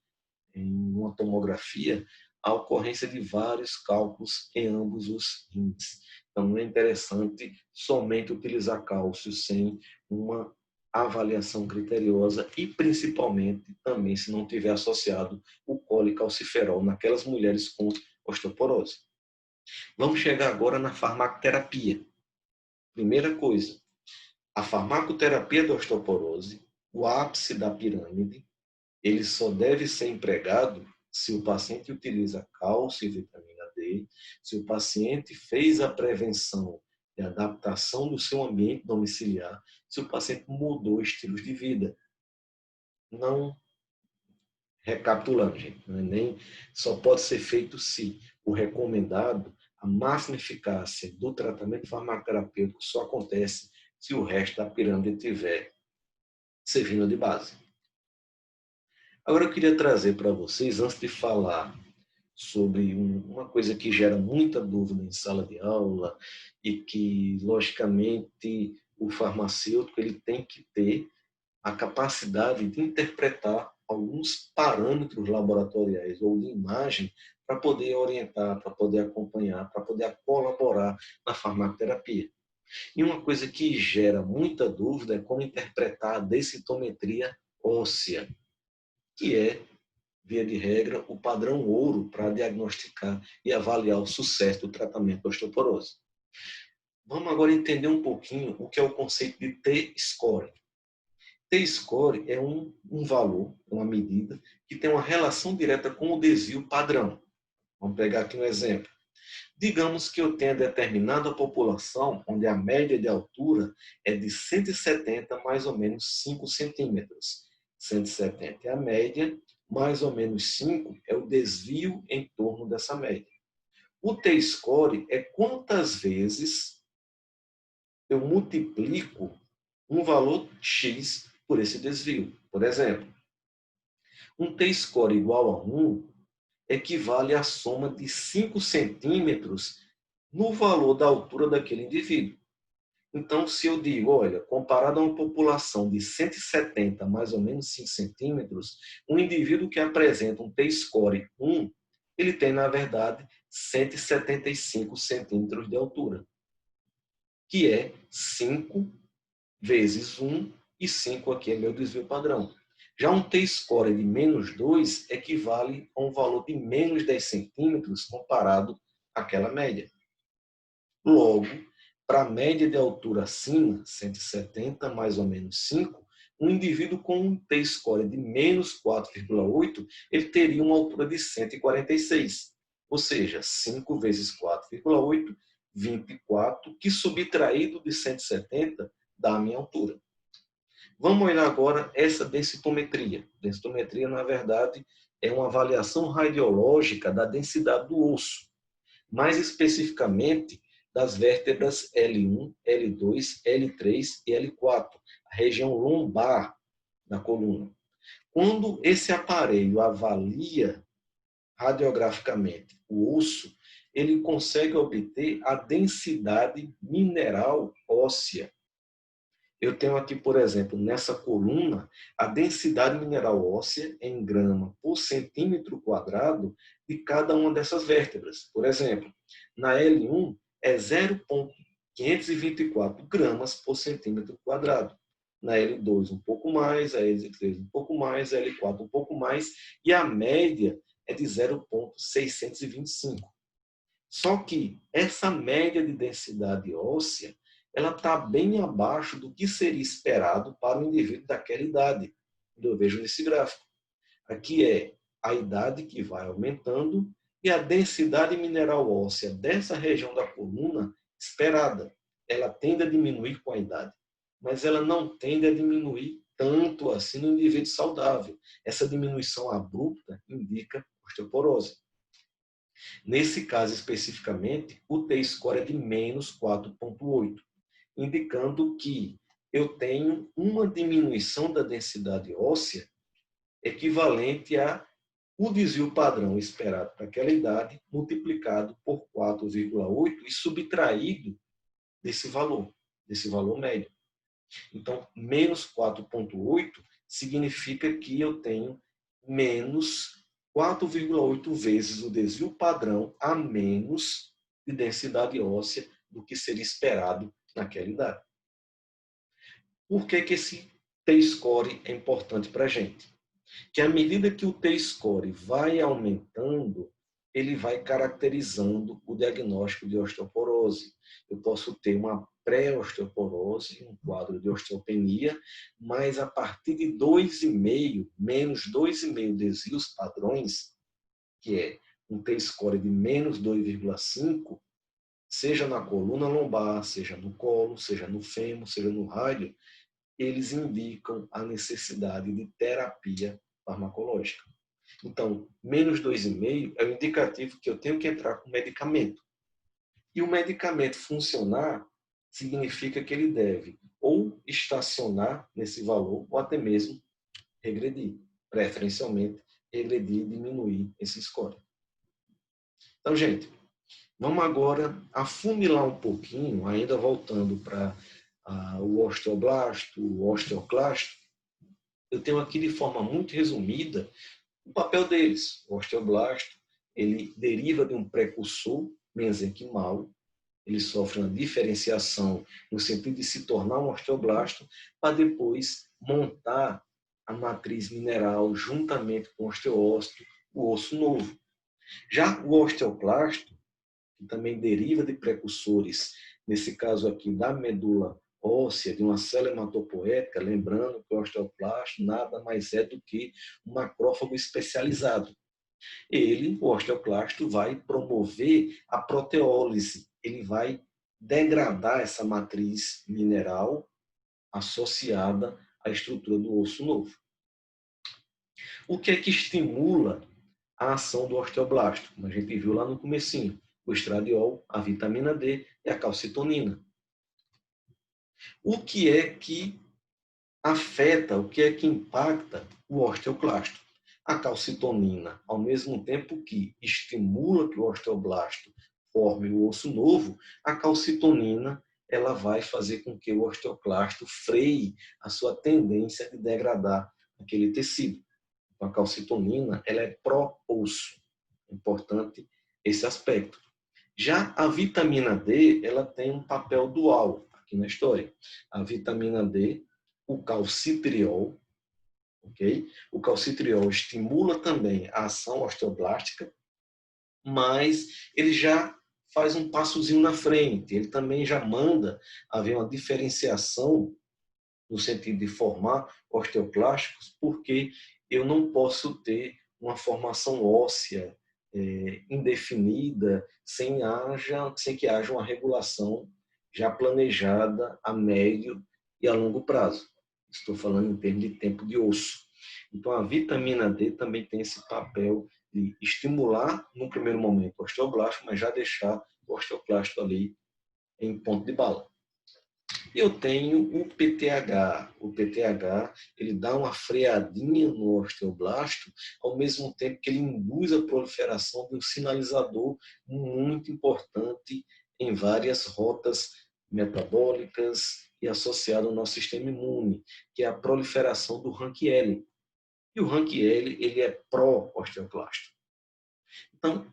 em uma tomografia a ocorrência de vários cálculos em ambos os rins. Então, não é interessante somente utilizar cálcio sem uma avaliação criteriosa e, principalmente, também se não tiver associado o colecalciferol naquelas mulheres com osteoporose. Vamos chegar agora na farmacoterapia. Primeira coisa, a farmacoterapia da osteoporose, o ápice da pirâmide, ele só deve ser empregado se o paciente utiliza cálcio e vitamina D, se o paciente fez a prevenção e adaptação do seu ambiente domiciliar, se o paciente mudou estilos de vida. Não, recapitulando, gente, nem só pode ser feito se o recomendado, a máxima eficácia do tratamento farmacoterapêutico só acontece se o resto da pirâmide estiver servindo de base. Agora eu queria trazer para vocês, antes de falar sobre uma coisa que gera muita dúvida em sala de aula e que, logicamente, o farmacêutico ele tem que ter a capacidade de interpretar alguns parâmetros laboratoriais ou de imagem para poder orientar, para poder acompanhar, para poder colaborar na farmacoterapia. E uma coisa que gera muita dúvida é como interpretar a densitometria óssea, que é, via de regra, o padrão ouro para diagnosticar e avaliar o sucesso do tratamento da osteoporose. Vamos agora entender um pouquinho o que é o conceito de T-score. T-score é um valor, uma medida, que tem uma relação direta com o desvio padrão. Vamos pegar aqui um exemplo. Digamos que eu tenha determinada população onde a média de altura é de 170, mais ou menos 5 centímetros. 170 é a média, mais ou menos 5 é o desvio em torno dessa média. O T-score é quantas vezes eu multiplico um valor X por esse desvio. Por exemplo, um T-score igual a 1 equivale à soma de 5 centímetros no valor da altura daquele indivíduo. Então, se eu digo, olha, comparado a uma população de 170, mais ou menos 5 centímetros, um indivíduo que apresenta um T-score 1, ele tem, na verdade, 175 centímetros de altura, que é 5 vezes 1, e 5 aqui é meu desvio padrão. Já um T-score de menos 2 equivale a um valor de menos 10 centímetros comparado àquela média. Logo, para a média de altura acima, 170 mais ou menos 5, um indivíduo com um T-score de menos 4,8, ele teria uma altura de 146. Ou seja, 5 vezes 4,8, 24, que subtraído de 170 dá a minha altura. Vamos olhar agora essa densitometria. Densitometria, na verdade, é uma avaliação radiológica da densidade do osso, mais especificamente das vértebras L1, L2, L3 e L4, a região lombar da coluna. Quando esse aparelho avalia radiograficamente o osso, ele consegue obter a densidade mineral óssea. Eu tenho aqui, por exemplo, nessa coluna, a densidade mineral óssea em grama por centímetro quadrado de cada uma dessas vértebras. Por exemplo, na L1 é 0,524 gramas por centímetro quadrado. Na L2 um pouco mais, a L3 um pouco mais, a L4 um pouco mais, e a média é de 0,625. Só que essa média de densidade óssea ela está bem abaixo do que seria esperado para o indivíduo daquela idade. Eu vejo nesse gráfico. Aqui é a idade que vai aumentando e a densidade mineral óssea dessa região da coluna esperada. Ela tende a diminuir com a idade, mas ela não tende a diminuir tanto assim no indivíduo saudável. Essa diminuição abrupta indica osteoporose. Nesse caso especificamente, o T-score é de menos 4,8. Indicando que eu tenho uma diminuição da densidade óssea equivalente a o desvio padrão esperado para aquela idade multiplicado por 4,8 e subtraído desse valor médio. Então, menos 4,8 significa que eu tenho menos 4,8 vezes o desvio padrão a menos de densidade óssea do que seria esperado naquela idade. Por que esse T-score é importante para a gente? Que à medida que o T-score vai aumentando, ele vai caracterizando o diagnóstico de osteoporose. Eu posso ter uma pré-osteoporose, um quadro de osteopenia, mas a partir de 2,5, menos 2,5 desvios padrões, que é um T-score de menos 2,5, seja na coluna lombar, seja no colo, seja no fêmur, seja no rádio, eles indicam a necessidade de terapia farmacológica. Então, menos 2,5 é o indicativo que eu tenho que entrar com medicamento. E o medicamento funcionar significa que ele deve ou estacionar nesse valor, ou até mesmo regredir, preferencialmente regredir e diminuir esse score. Então, gente, vamos agora afunilar um pouquinho, ainda voltando para o osteoblasto, o osteoclasto. Eu tenho aqui de forma muito resumida o papel deles. O osteoblasto, ele deriva de um precursor mesenquimal, ele sofre uma diferenciação no sentido de se tornar um osteoblasto, para depois montar a matriz mineral juntamente com o osteócito, o osso novo. Já o osteoclasto, que também deriva de precursores, nesse caso aqui da medula óssea, de uma célula hematopoética, lembrando que o osteoclasto nada mais é do que um macrófago especializado. O osteoclasto, vai promover a proteólise, ele vai degradar essa matriz mineral associada à estrutura do osso novo. O que é que estimula a ação do osteoblasto? Como a gente viu lá no comecinho, o estradiol, a vitamina D e a calcitonina. O que é que afeta, o que é que impacta o osteoclasto? A calcitonina, ao mesmo tempo que estimula que o osteoblasto forme o osso novo, a calcitonina ela vai fazer com que o osteoclasto freie a sua tendência de degradar aquele tecido. A calcitonina ela é pró-osso. É importante esse aspecto. Já a vitamina D ela tem um papel dual aqui na história. A vitamina D, o calcitriol, ok? O calcitriol estimula também a ação osteoblástica, mas ele já faz um passozinho na frente. Ele também já manda haver uma diferenciação no sentido de formar osteoclásticos, porque eu não posso ter uma formação óssea indefinida sem que haja uma regulação já planejada a médio e a longo prazo. Estou falando em termos de tempo de osso. Então, a vitamina D também tem esse papel de estimular, no primeiro momento, o osteoblasto, mas já deixar o osteoclasto ali em ponto de bala. Eu tenho o PTH. O PTH, ele dá uma freadinha no osteoblasto, ao mesmo tempo que ele induz a proliferação de um sinalizador muito importante em várias rotas metabólicas e associado ao nosso sistema imune, que é a proliferação do RANKL. E o RANKL, ele é pró-osteoclasto. Então,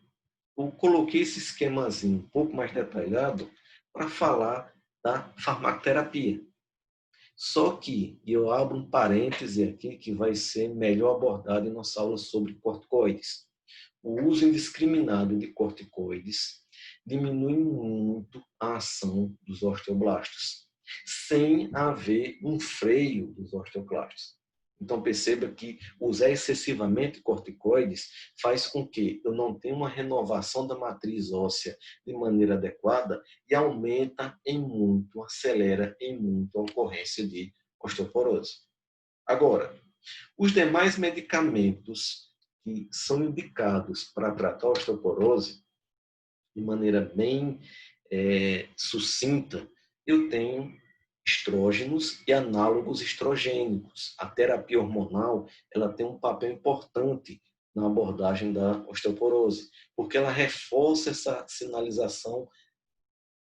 eu coloquei esse esquemazinho um pouco mais detalhado para falar da farmacoterapia. Só que eu abro um parêntese aqui que vai ser melhor abordado em nossa aula sobre corticoides. O uso indiscriminado de corticoides diminui muito a ação dos osteoblastos, sem haver um freio dos osteoclastos. Então perceba que usar excessivamente corticoides faz com que eu não tenha uma renovação da matriz óssea de maneira adequada e aumenta em muito, acelera em muito a ocorrência de osteoporose. Agora, os demais medicamentos que são indicados para tratar a osteoporose, de maneira bem sucinta, eu tenho estrógenos e análogos estrogênicos. A terapia hormonal ela tem um papel importante na abordagem da osteoporose, porque ela reforça essa sinalização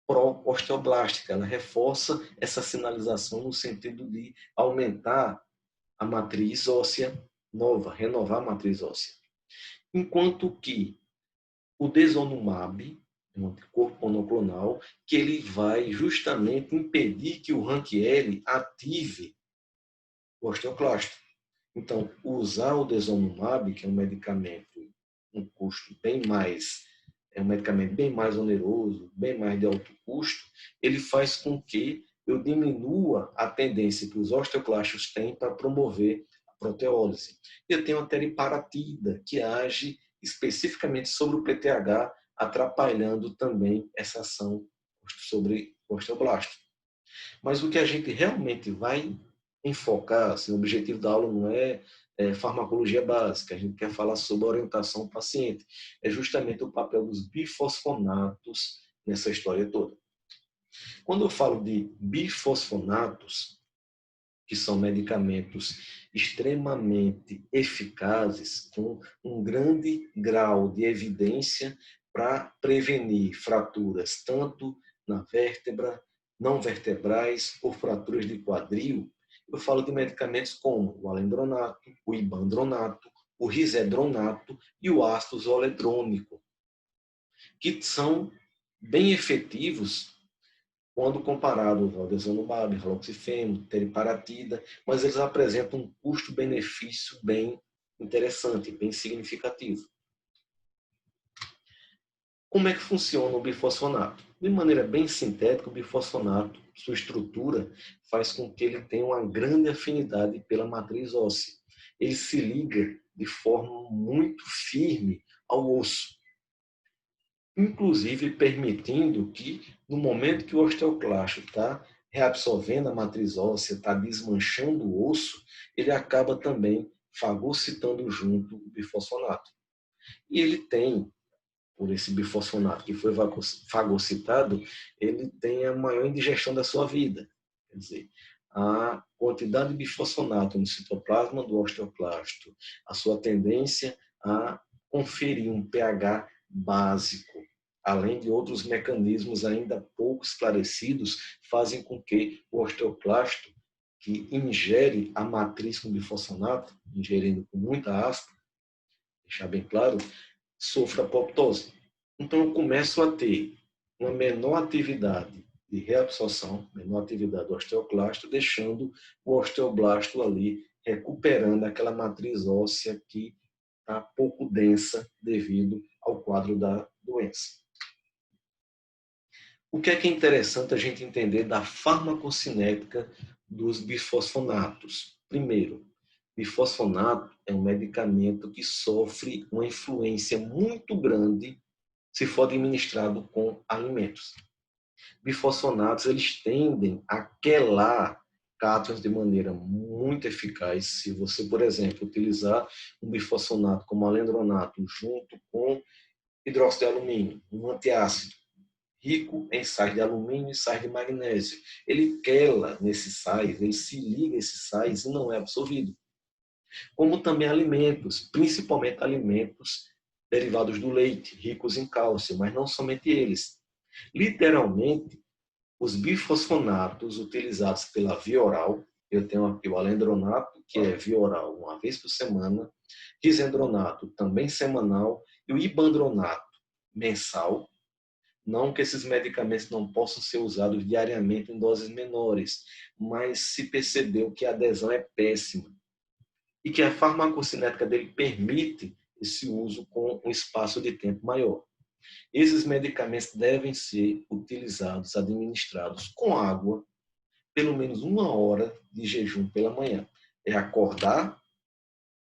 pró-osteoblástica, ela reforça essa sinalização no sentido de aumentar a matriz óssea nova, renovar a matriz óssea. Enquanto que o desonumab, um anticorpo monoclonal, que ele vai justamente impedir que o RANKL ative o osteoclasto. Então, usar o desonumab, que é um medicamento, um custo bem mais, é um medicamento bem mais oneroso, bem mais de alto custo, ele faz com que eu diminua a tendência que os osteoclastos têm para promover a proteólise. Eu tenho a teriparatida, que age especificamente sobre o PTH, atrapalhando também essa ação sobre o osteoblasto. Mas o que a gente realmente vai enfocar, assim, o objetivo da aula não é farmacologia básica, a gente quer falar sobre a orientação do paciente, é justamente o papel dos bifosfonatos nessa história toda. Quando eu falo de bifosfonatos, que são medicamentos extremamente eficazes, com um grande grau de evidência para prevenir fraturas tanto na vértebra, não vertebrais ou fraturas de quadril. Eu falo de medicamentos como o alendronato, o ibandronato, o risedronato e o ácido zoledrônico, que são bem efetivos quando comparados ao desanumab, raloxifeno, teriparatida, mas eles apresentam um custo-benefício bem interessante, bem significativo. Como é que funciona o bifosfonato? De maneira bem sintética, o bifosfonato, sua estrutura, faz com que ele tenha uma grande afinidade pela matriz óssea. Ele se liga de forma muito firme ao osso, inclusive permitindo que, no momento que o osteoclasto está reabsorvendo a matriz óssea, está desmanchando o osso, ele acaba também fagocitando junto o bifosfonato. E ele tem, por esse bifosfonato que foi fagocitado, ele tem a maior indigestão da sua vida. Quer dizer, a quantidade de bifosfonato no citoplasma do osteoclasto, a sua tendência a conferir um pH básico, além de outros mecanismos ainda pouco esclarecidos, fazem com que o osteoclasto, que ingere a matriz com bifosfonato, ingerindo com muita aspa, deixar bem claro, sofra apoptose. Então eu começo a ter uma menor atividade de reabsorção, menor atividade do osteoclasto, deixando o osteoblasto ali recuperando aquela matriz óssea que está pouco densa devido ao quadro da doença. O que é interessante a gente entender da farmacocinética dos bifosfonatos? Primeiro, bifosfonato é um medicamento que sofre uma influência muito grande se for administrado com alimentos. Bifosfonatos, eles tendem a quelar cátions de maneira muito eficaz. Se você, por exemplo, utilizar um bifosfonato como alendronato junto com hidróxido de alumínio, um antiácido, rico em sais de alumínio e sais de magnésio. Ele quela nesses sais, ele se liga a esses sais e não é absorvido. Como também alimentos, principalmente alimentos derivados do leite, ricos em cálcio, mas não somente eles. Literalmente, os bifosfonatos utilizados pela via oral, eu tenho aqui o alendronato, que é via oral uma vez por semana, risendronato também semanal, e o ibandronato mensal. Não que esses medicamentos não possam ser usados diariamente em doses menores, mas se percebeu que a adesão é péssima e que a farmacocinética dele permite esse uso com um espaço de tempo maior. Esses medicamentos devem ser utilizados, administrados com água, pelo menos 1 hora de jejum pela manhã. É acordar,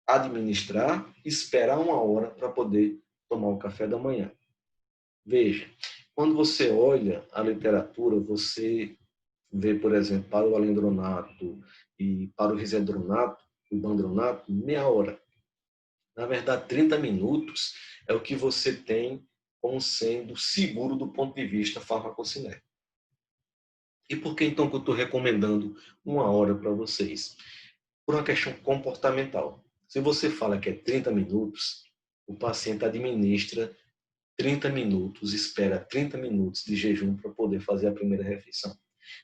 administrar, esperar 1 hora para poder tomar o café da manhã. Veja, quando você olha a literatura, você vê, por exemplo, para o alendronato e para o risendronato, o bandronato, meia hora. Na verdade, 30 minutos é o que você tem como sendo seguro do ponto de vista farmacocinético. E por que então que eu estou recomendando 1 hora para vocês? Por uma questão comportamental. Se você fala que é 30 minutos, o paciente administra 30 minutos, espera 30 minutos de jejum para poder fazer a primeira refeição.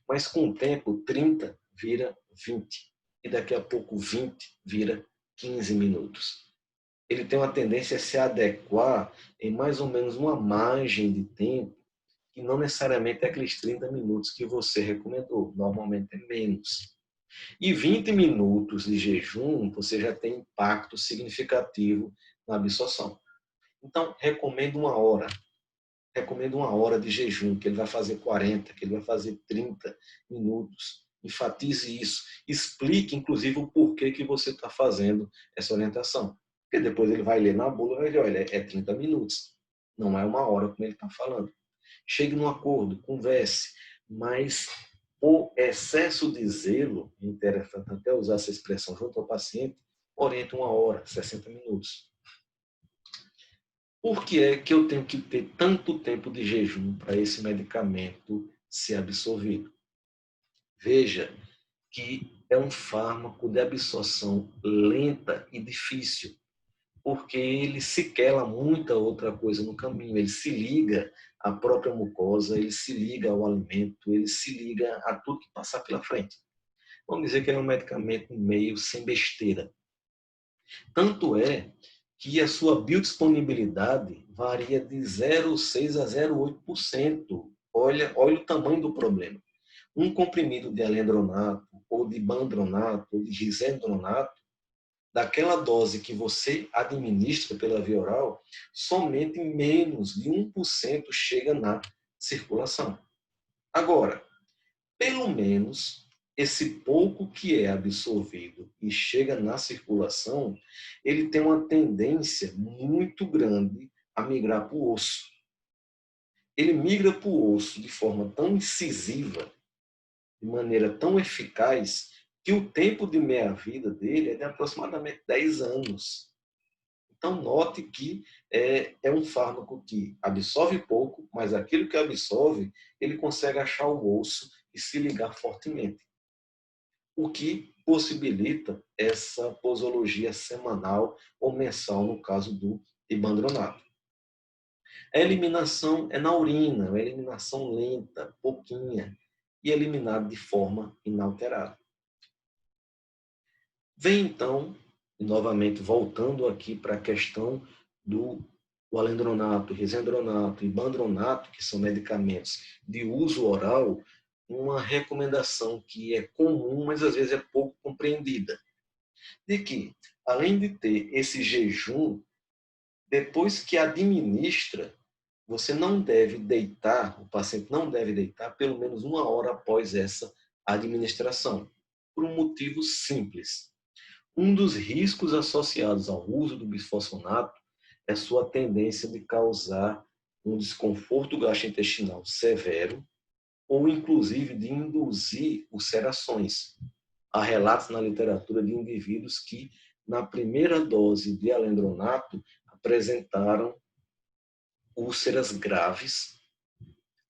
Mas com o tempo, 30 vira 20. E daqui a pouco 20 vira 15 minutos. Ele tem uma tendência a se adequar em mais ou menos uma margem de tempo que não necessariamente é aqueles 30 minutos que você recomendou. Normalmente é menos. E 20 minutos de jejum, você já tem impacto significativo na absorção. Então, recomendo 1 hora. Recomendo 1 hora de jejum, que ele vai fazer 40, que ele vai fazer 30 minutos. Enfatize isso. Explique, inclusive, o porquê que você está fazendo essa orientação. Porque depois ele vai ler na bula e vai dizer, olha, é 30 minutos. Não é 1 hora, como ele está falando. Chegue num acordo, converse. Mas o excesso de zelo, é interessante até usar essa expressão junto ao paciente, orienta 1 hora, 60 minutos. Por que é que eu tenho que ter tanto tempo de jejum para esse medicamento ser absorvido. Veja que é um fármaco de absorção lenta e difícil, porque ele se quela muita outra coisa no caminho. Ele se liga à própria mucosa, ele se liga ao alimento, ele se liga a tudo que passar pela frente. Vamos dizer que ele é um medicamento meio sem besteira. Tanto é que a sua biodisponibilidade varia de 0,6% a 0,8%. Olha o tamanho do problema. Um comprimido de alendronato, ou de bandronato, ou de risendronato, daquela dose que você administra pela via oral, somente menos de 1% chega na circulação. Agora, pelo menos esse pouco que é absorvido e chega na circulação, ele tem uma tendência muito grande a migrar para o osso. Ele migra para o osso de forma tão incisiva, de maneira tão eficaz, que o tempo de meia-vida dele é de aproximadamente 10 anos. Então, note que é um fármaco que absorve pouco, mas aquilo que absorve, ele consegue achar o osso e se ligar fortemente. O que possibilita essa posologia semanal ou mensal, no caso do ibandronato. A eliminação é na urina, uma eliminação lenta, pouquinha, e eliminado de forma inalterada. Vem então, novamente voltando aqui para a questão do alendronato, risendronato e bandronato, que são medicamentos de uso oral, uma recomendação que é comum, mas às vezes é pouco compreendida, de que, além de ter esse jejum, depois que administra, você não deve deitar, o paciente não deve deitar pelo menos 1 hora após essa administração, por um motivo simples. Um dos riscos associados ao uso do bisfosfonato é sua tendência de causar um desconforto gastrointestinal severo ou, inclusive, de induzir ulcerações. Há relatos na literatura de indivíduos que, na primeira dose de alendronato, apresentaram úlceras graves,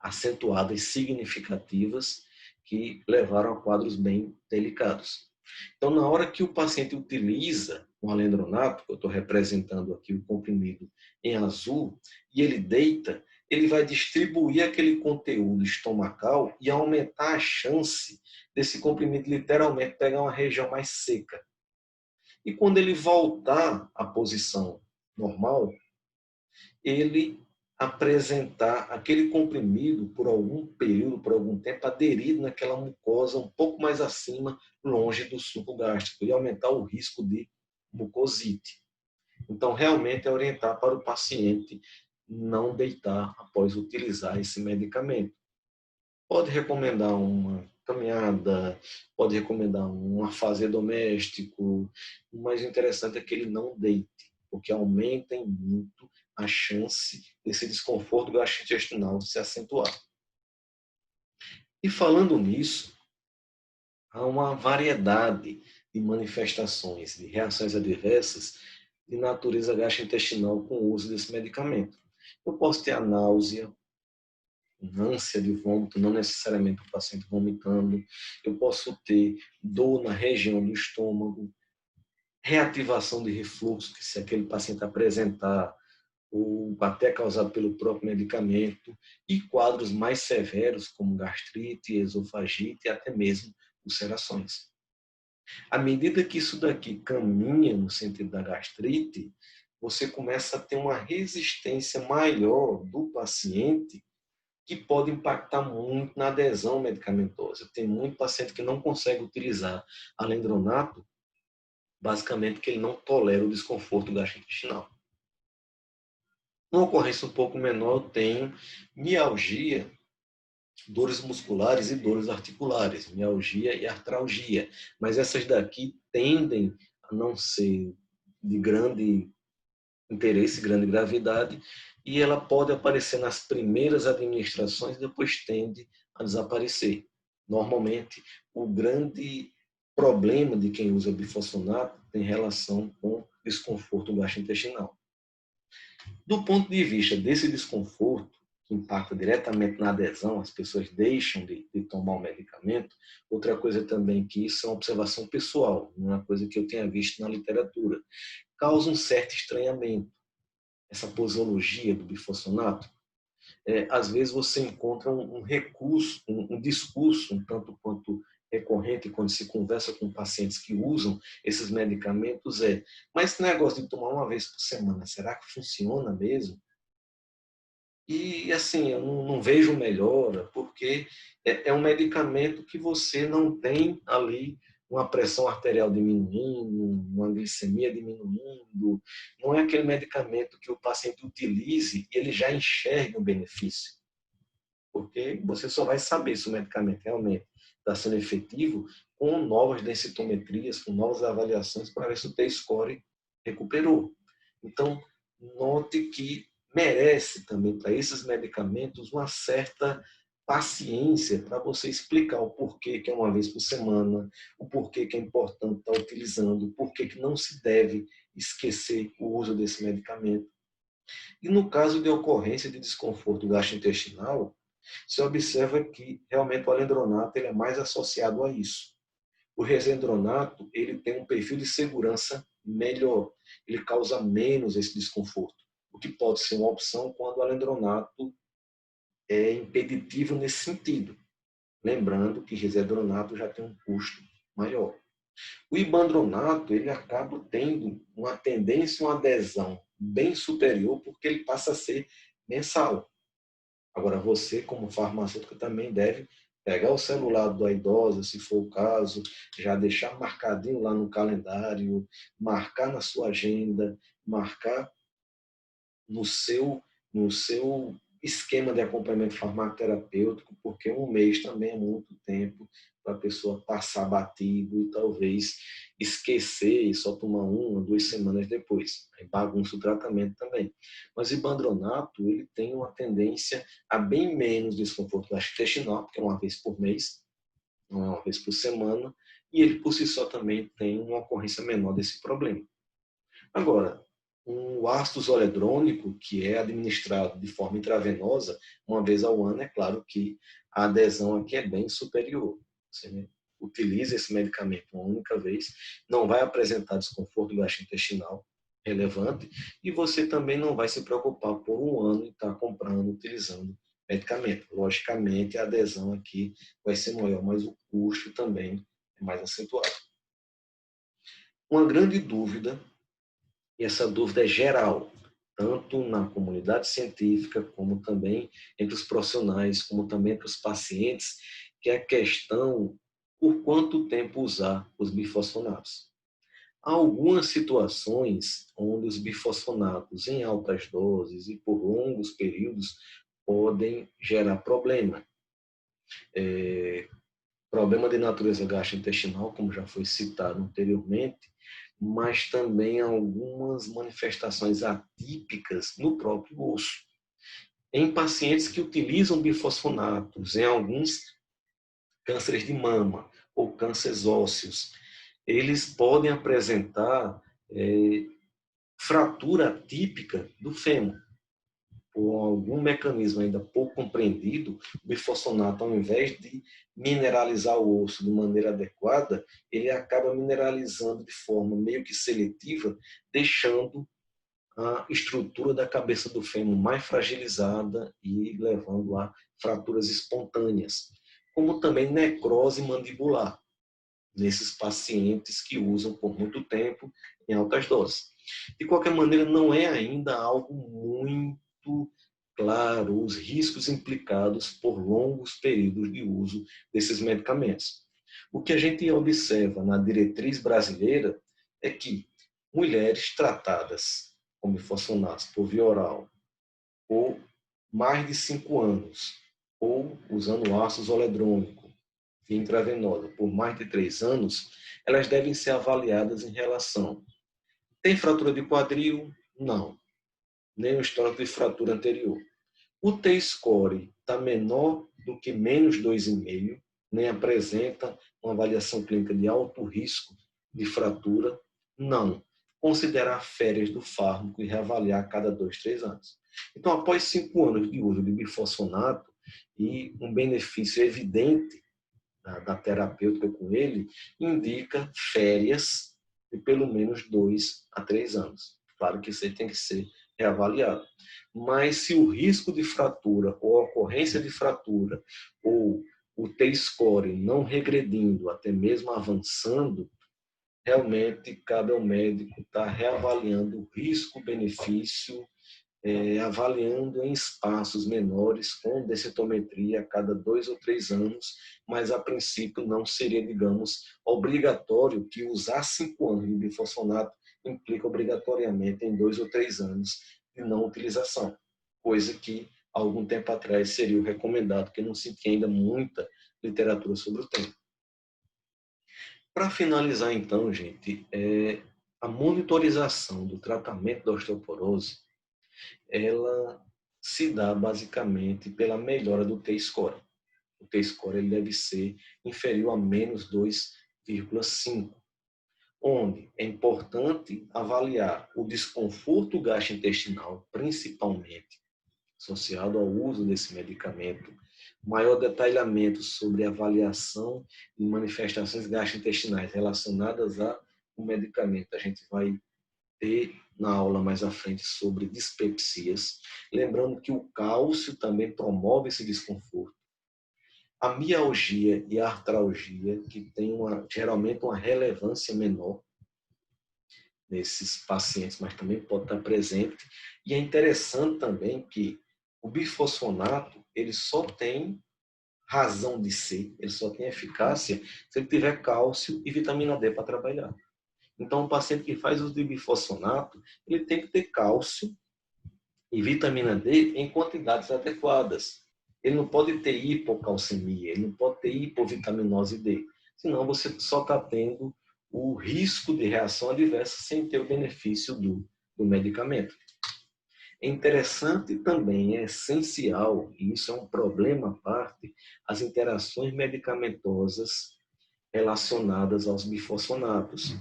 acentuadas, significativas, que levaram a quadros bem delicados. Então, na hora que o paciente utiliza um alendronato, que eu estou representando aqui o comprimido em azul, e ele deita, ele vai distribuir aquele conteúdo estomacal e aumentar a chance desse comprimido literalmente pegar uma região mais seca. E quando ele voltar à posição normal, ele apresentar aquele comprimido por algum período, por algum tempo, aderido naquela mucosa um pouco mais acima, longe do suco gástrico, e aumentar o risco de mucosite. Então, realmente é orientar para o paciente não deitar após utilizar esse medicamento. Pode recomendar uma caminhada, pode recomendar um afazer doméstico, o mais interessante é que ele não deite, porque aumenta muito a chance desse desconforto gastrointestinal se acentuar. E falando nisso, há uma variedade de manifestações, de reações adversas de natureza gastrointestinal com o uso desse medicamento. Eu posso ter a náusea, ânsia de vômito, não necessariamente o paciente vomitando. Eu posso ter dor na região do estômago, reativação de refluxo, que se aquele paciente apresentar, ou até causado pelo próprio medicamento, e quadros mais severos, como gastrite, esofagite e até mesmo ulcerações. À medida que isso daqui caminha no sentido da gastrite, você começa a ter uma resistência maior do paciente, que pode impactar muito na adesão medicamentosa. Tem muito paciente que não consegue utilizar alendronato, basicamente porque ele não tolera o desconforto gastrointestinal. Uma ocorrência um pouco menor, eu tenho mialgia, dores musculares e dores articulares, mialgia e artralgia. Mas essas daqui tendem a não ser de grande interesse, grande gravidade, e ela pode aparecer nas primeiras administrações e depois tende a desaparecer. Normalmente, o grande problema de quem usa bifosfonato tem relação com desconforto gastrointestinal. Do ponto de vista desse desconforto, impacta diretamente na adesão, as pessoas deixam de tomar o medicamento. Outra coisa também, que isso é uma observação pessoal, não é uma coisa que eu tenha visto na literatura, causa um certo estranhamento. Essa posologia do bifosfonato, às vezes você encontra um recurso, um discurso um tanto quanto recorrente quando se conversa com pacientes que usam esses medicamentos mas esse negócio de tomar uma vez por semana, será que funciona mesmo? E assim, eu não vejo melhora, porque é um medicamento que você não tem ali uma pressão arterial diminuindo, uma glicemia diminuindo. Não é aquele medicamento que o paciente utilize e ele já enxergue o benefício. Porque você só vai saber se o medicamento realmente está sendo efetivo com novas densitometrias, com novas avaliações para ver se o T-score recuperou. Então, note que merece também para esses medicamentos uma certa paciência para você explicar o porquê que é uma vez por semana, o porquê que é importante estar utilizando, o porquê que não se deve esquecer o uso desse medicamento. E no caso de ocorrência de desconforto gastrointestinal, se observa que realmente o alendronato ele é mais associado a isso. O resendronato ele tem um perfil de segurança melhor, ele causa menos esse desconforto, o que pode ser uma opção quando o alendronato é impeditivo nesse sentido. Lembrando que resendronato já tem um custo maior. O ibandronato ele acaba tendo uma tendência, uma adesão bem superior, porque ele passa a ser mensal. Agora, você, como farmacêutico, também deve pegar o celular da idosa, se for o caso, já deixar marcadinho lá no calendário, marcar na sua agenda, marcar no seu esquema de acompanhamento farmacoterapêutico, porque um mês também é muito tempo para a pessoa passar batido e talvez esquecer e só tomar 1 ou 2 semanas depois. Aí bagunça o tratamento também. Mas o ibandronato, ele tem uma tendência a bem menos desconforto gastrointestinal, porque é uma vez por mês, não é uma vez por semana, e ele por si só também tem uma ocorrência menor desse problema. Agora, o ácido zoledrônico, que é administrado de forma intravenosa, uma vez ao ano, é claro que a adesão aqui é bem superior. Você utiliza esse medicamento uma única vez, não vai apresentar desconforto gastrointestinal relevante e você também não vai se preocupar por um ano em estar comprando, utilizando medicamento. Logicamente, a adesão aqui vai ser maior, mas o custo também é mais acentuado. Uma grande dúvida, e essa dúvida é geral, tanto na comunidade científica, como também entre os profissionais, como também entre os pacientes, que é a questão por quanto tempo usar os bifosfonatos. Há algumas situações onde os bifosfonatos em altas doses e por longos períodos podem gerar problema. Problema de natureza gastrointestinal, como já foi citado anteriormente, mas também algumas manifestações atípicas no próprio osso. Em pacientes que utilizam bifosfonatos, em alguns cânceres de mama ou cânceres ósseos, eles podem apresentar fratura atípica do fêmur. Por algum mecanismo ainda pouco compreendido, o bifosfonato, ao invés de mineralizar o osso de maneira adequada, ele acaba mineralizando de forma meio que seletiva, deixando a estrutura da cabeça do fêmur mais fragilizada e levando a fraturas espontâneas, como também necrose mandibular, nesses pacientes que usam por muito tempo em altas doses. De qualquer maneira, não é ainda algo muito claro os riscos implicados por longos períodos de uso desses medicamentos. O que a gente observa na diretriz brasileira é que mulheres tratadas com bifosfonatos por via oral por mais de 5 anos ou usando ácido zoledrônico via intravenosa por mais de 3 anos, elas devem ser avaliadas em relação: tem fratura de quadril? Não. Nem o histórico de fratura anterior. O T-score está menor do que menos 2,5, nem apresenta uma avaliação clínica de alto risco de fratura? Não. Considerar férias do fármaco e reavaliar a cada 2, 3 anos. Então, após 5 anos de uso de bifosfonato e um benefício evidente da terapêutica com ele, indica férias de pelo menos 2 a 3 anos. Claro que isso aí tem que ser reavaliado. Mas se o risco de fratura ou a ocorrência de fratura ou o T-score não regredindo, até mesmo avançando, realmente cabe ao médico estar reavaliando o risco-benefício, avaliando em espaços menores com densitometria a cada 2 ou 3 anos, mas a princípio não seria, digamos, obrigatório que usar 5 anos de bifosfonato implica obrigatoriamente em 2 ou 3 anos de não utilização, coisa que há algum tempo atrás seria o recomendado, porque não se tinha ainda muita literatura sobre o tema. Para finalizar, então, gente, a monitorização do tratamento da osteoporose, ela se dá basicamente pela melhora do T-score. O T-score ele deve ser inferior a menos 2,5, onde é importante avaliar o desconforto gastrointestinal, principalmente associado ao uso desse medicamento, maior detalhamento sobre a avaliação de manifestações gastrointestinais relacionadas ao medicamento. A gente vai ter na aula mais à frente sobre dispepsias. Lembrando que o cálcio também promove esse desconforto. A mialgia e a artralgia, que tem geralmente uma relevância menor nesses pacientes, mas também pode estar presente. E é interessante também que o bifosfonato, ele só tem razão de ser, ele só tem eficácia se ele tiver cálcio e vitamina D para trabalhar. Então, o paciente que faz uso de bifosfonato, ele tem que ter cálcio e vitamina D em quantidades adequadas. Ele não pode ter hipocalcemia, ele não pode ter hipovitaminose D, senão você só está tendo o risco de reação adversa sem ter o benefício do medicamento. É interessante também, é essencial, e isso é um problema à parte, as interações medicamentosas relacionadas aos bifosfonatos,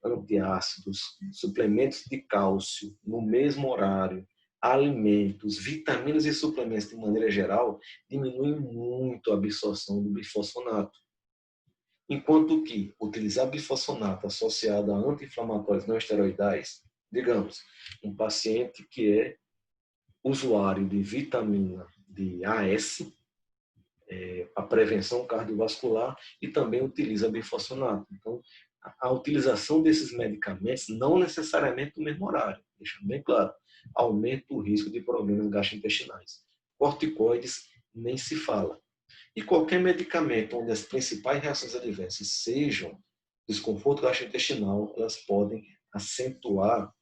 antiácidos, suplementos de cálcio no mesmo horário, alimentos, vitaminas e suplementos de maneira geral, diminuem muito a absorção do bifosfonato. Enquanto que utilizar bifosfonato associado a anti-inflamatórios não esteroidais, digamos, um paciente que é usuário de vitamina de AS, a prevenção cardiovascular, e também utiliza bifosfonato. Então, a utilização desses medicamentos, não necessariamente no mesmo horário, deixando bem claro, aumenta o risco de problemas gastrointestinais. Corticoides, nem se fala. E qualquer medicamento onde as principais reações adversas sejam desconforto gastrointestinal, elas podem acentuar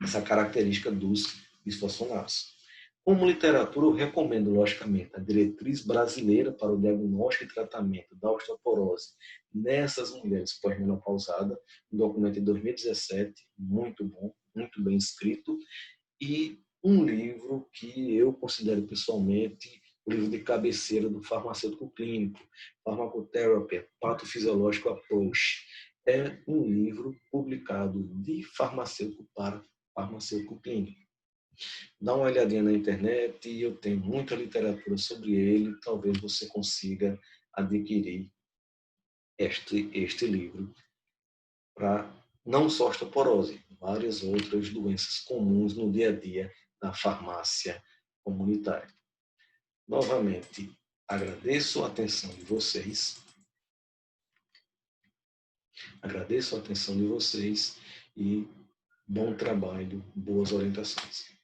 essa característica dos bisfosfonatos. Como literatura, eu recomendo, logicamente, a diretriz brasileira para o diagnóstico e tratamento da osteoporose nessas mulheres pós-menopausadas, um documento de 2017, muito bom, muito bem escrito, e um livro que eu considero pessoalmente o livro de cabeceira do farmacêutico clínico, Pharmacotherapy, Pathophysiological Approach. É um livro publicado de farmacêutico para farmacêutico clínico. Dá uma olhadinha na internet e eu tenho muita literatura sobre ele. Talvez você consiga adquirir este livro para não só osteoporose, várias outras doenças comuns no dia a dia da farmácia comunitária. Novamente, agradeço a atenção de vocês. Agradeço a atenção de vocês e bom trabalho, boas orientações.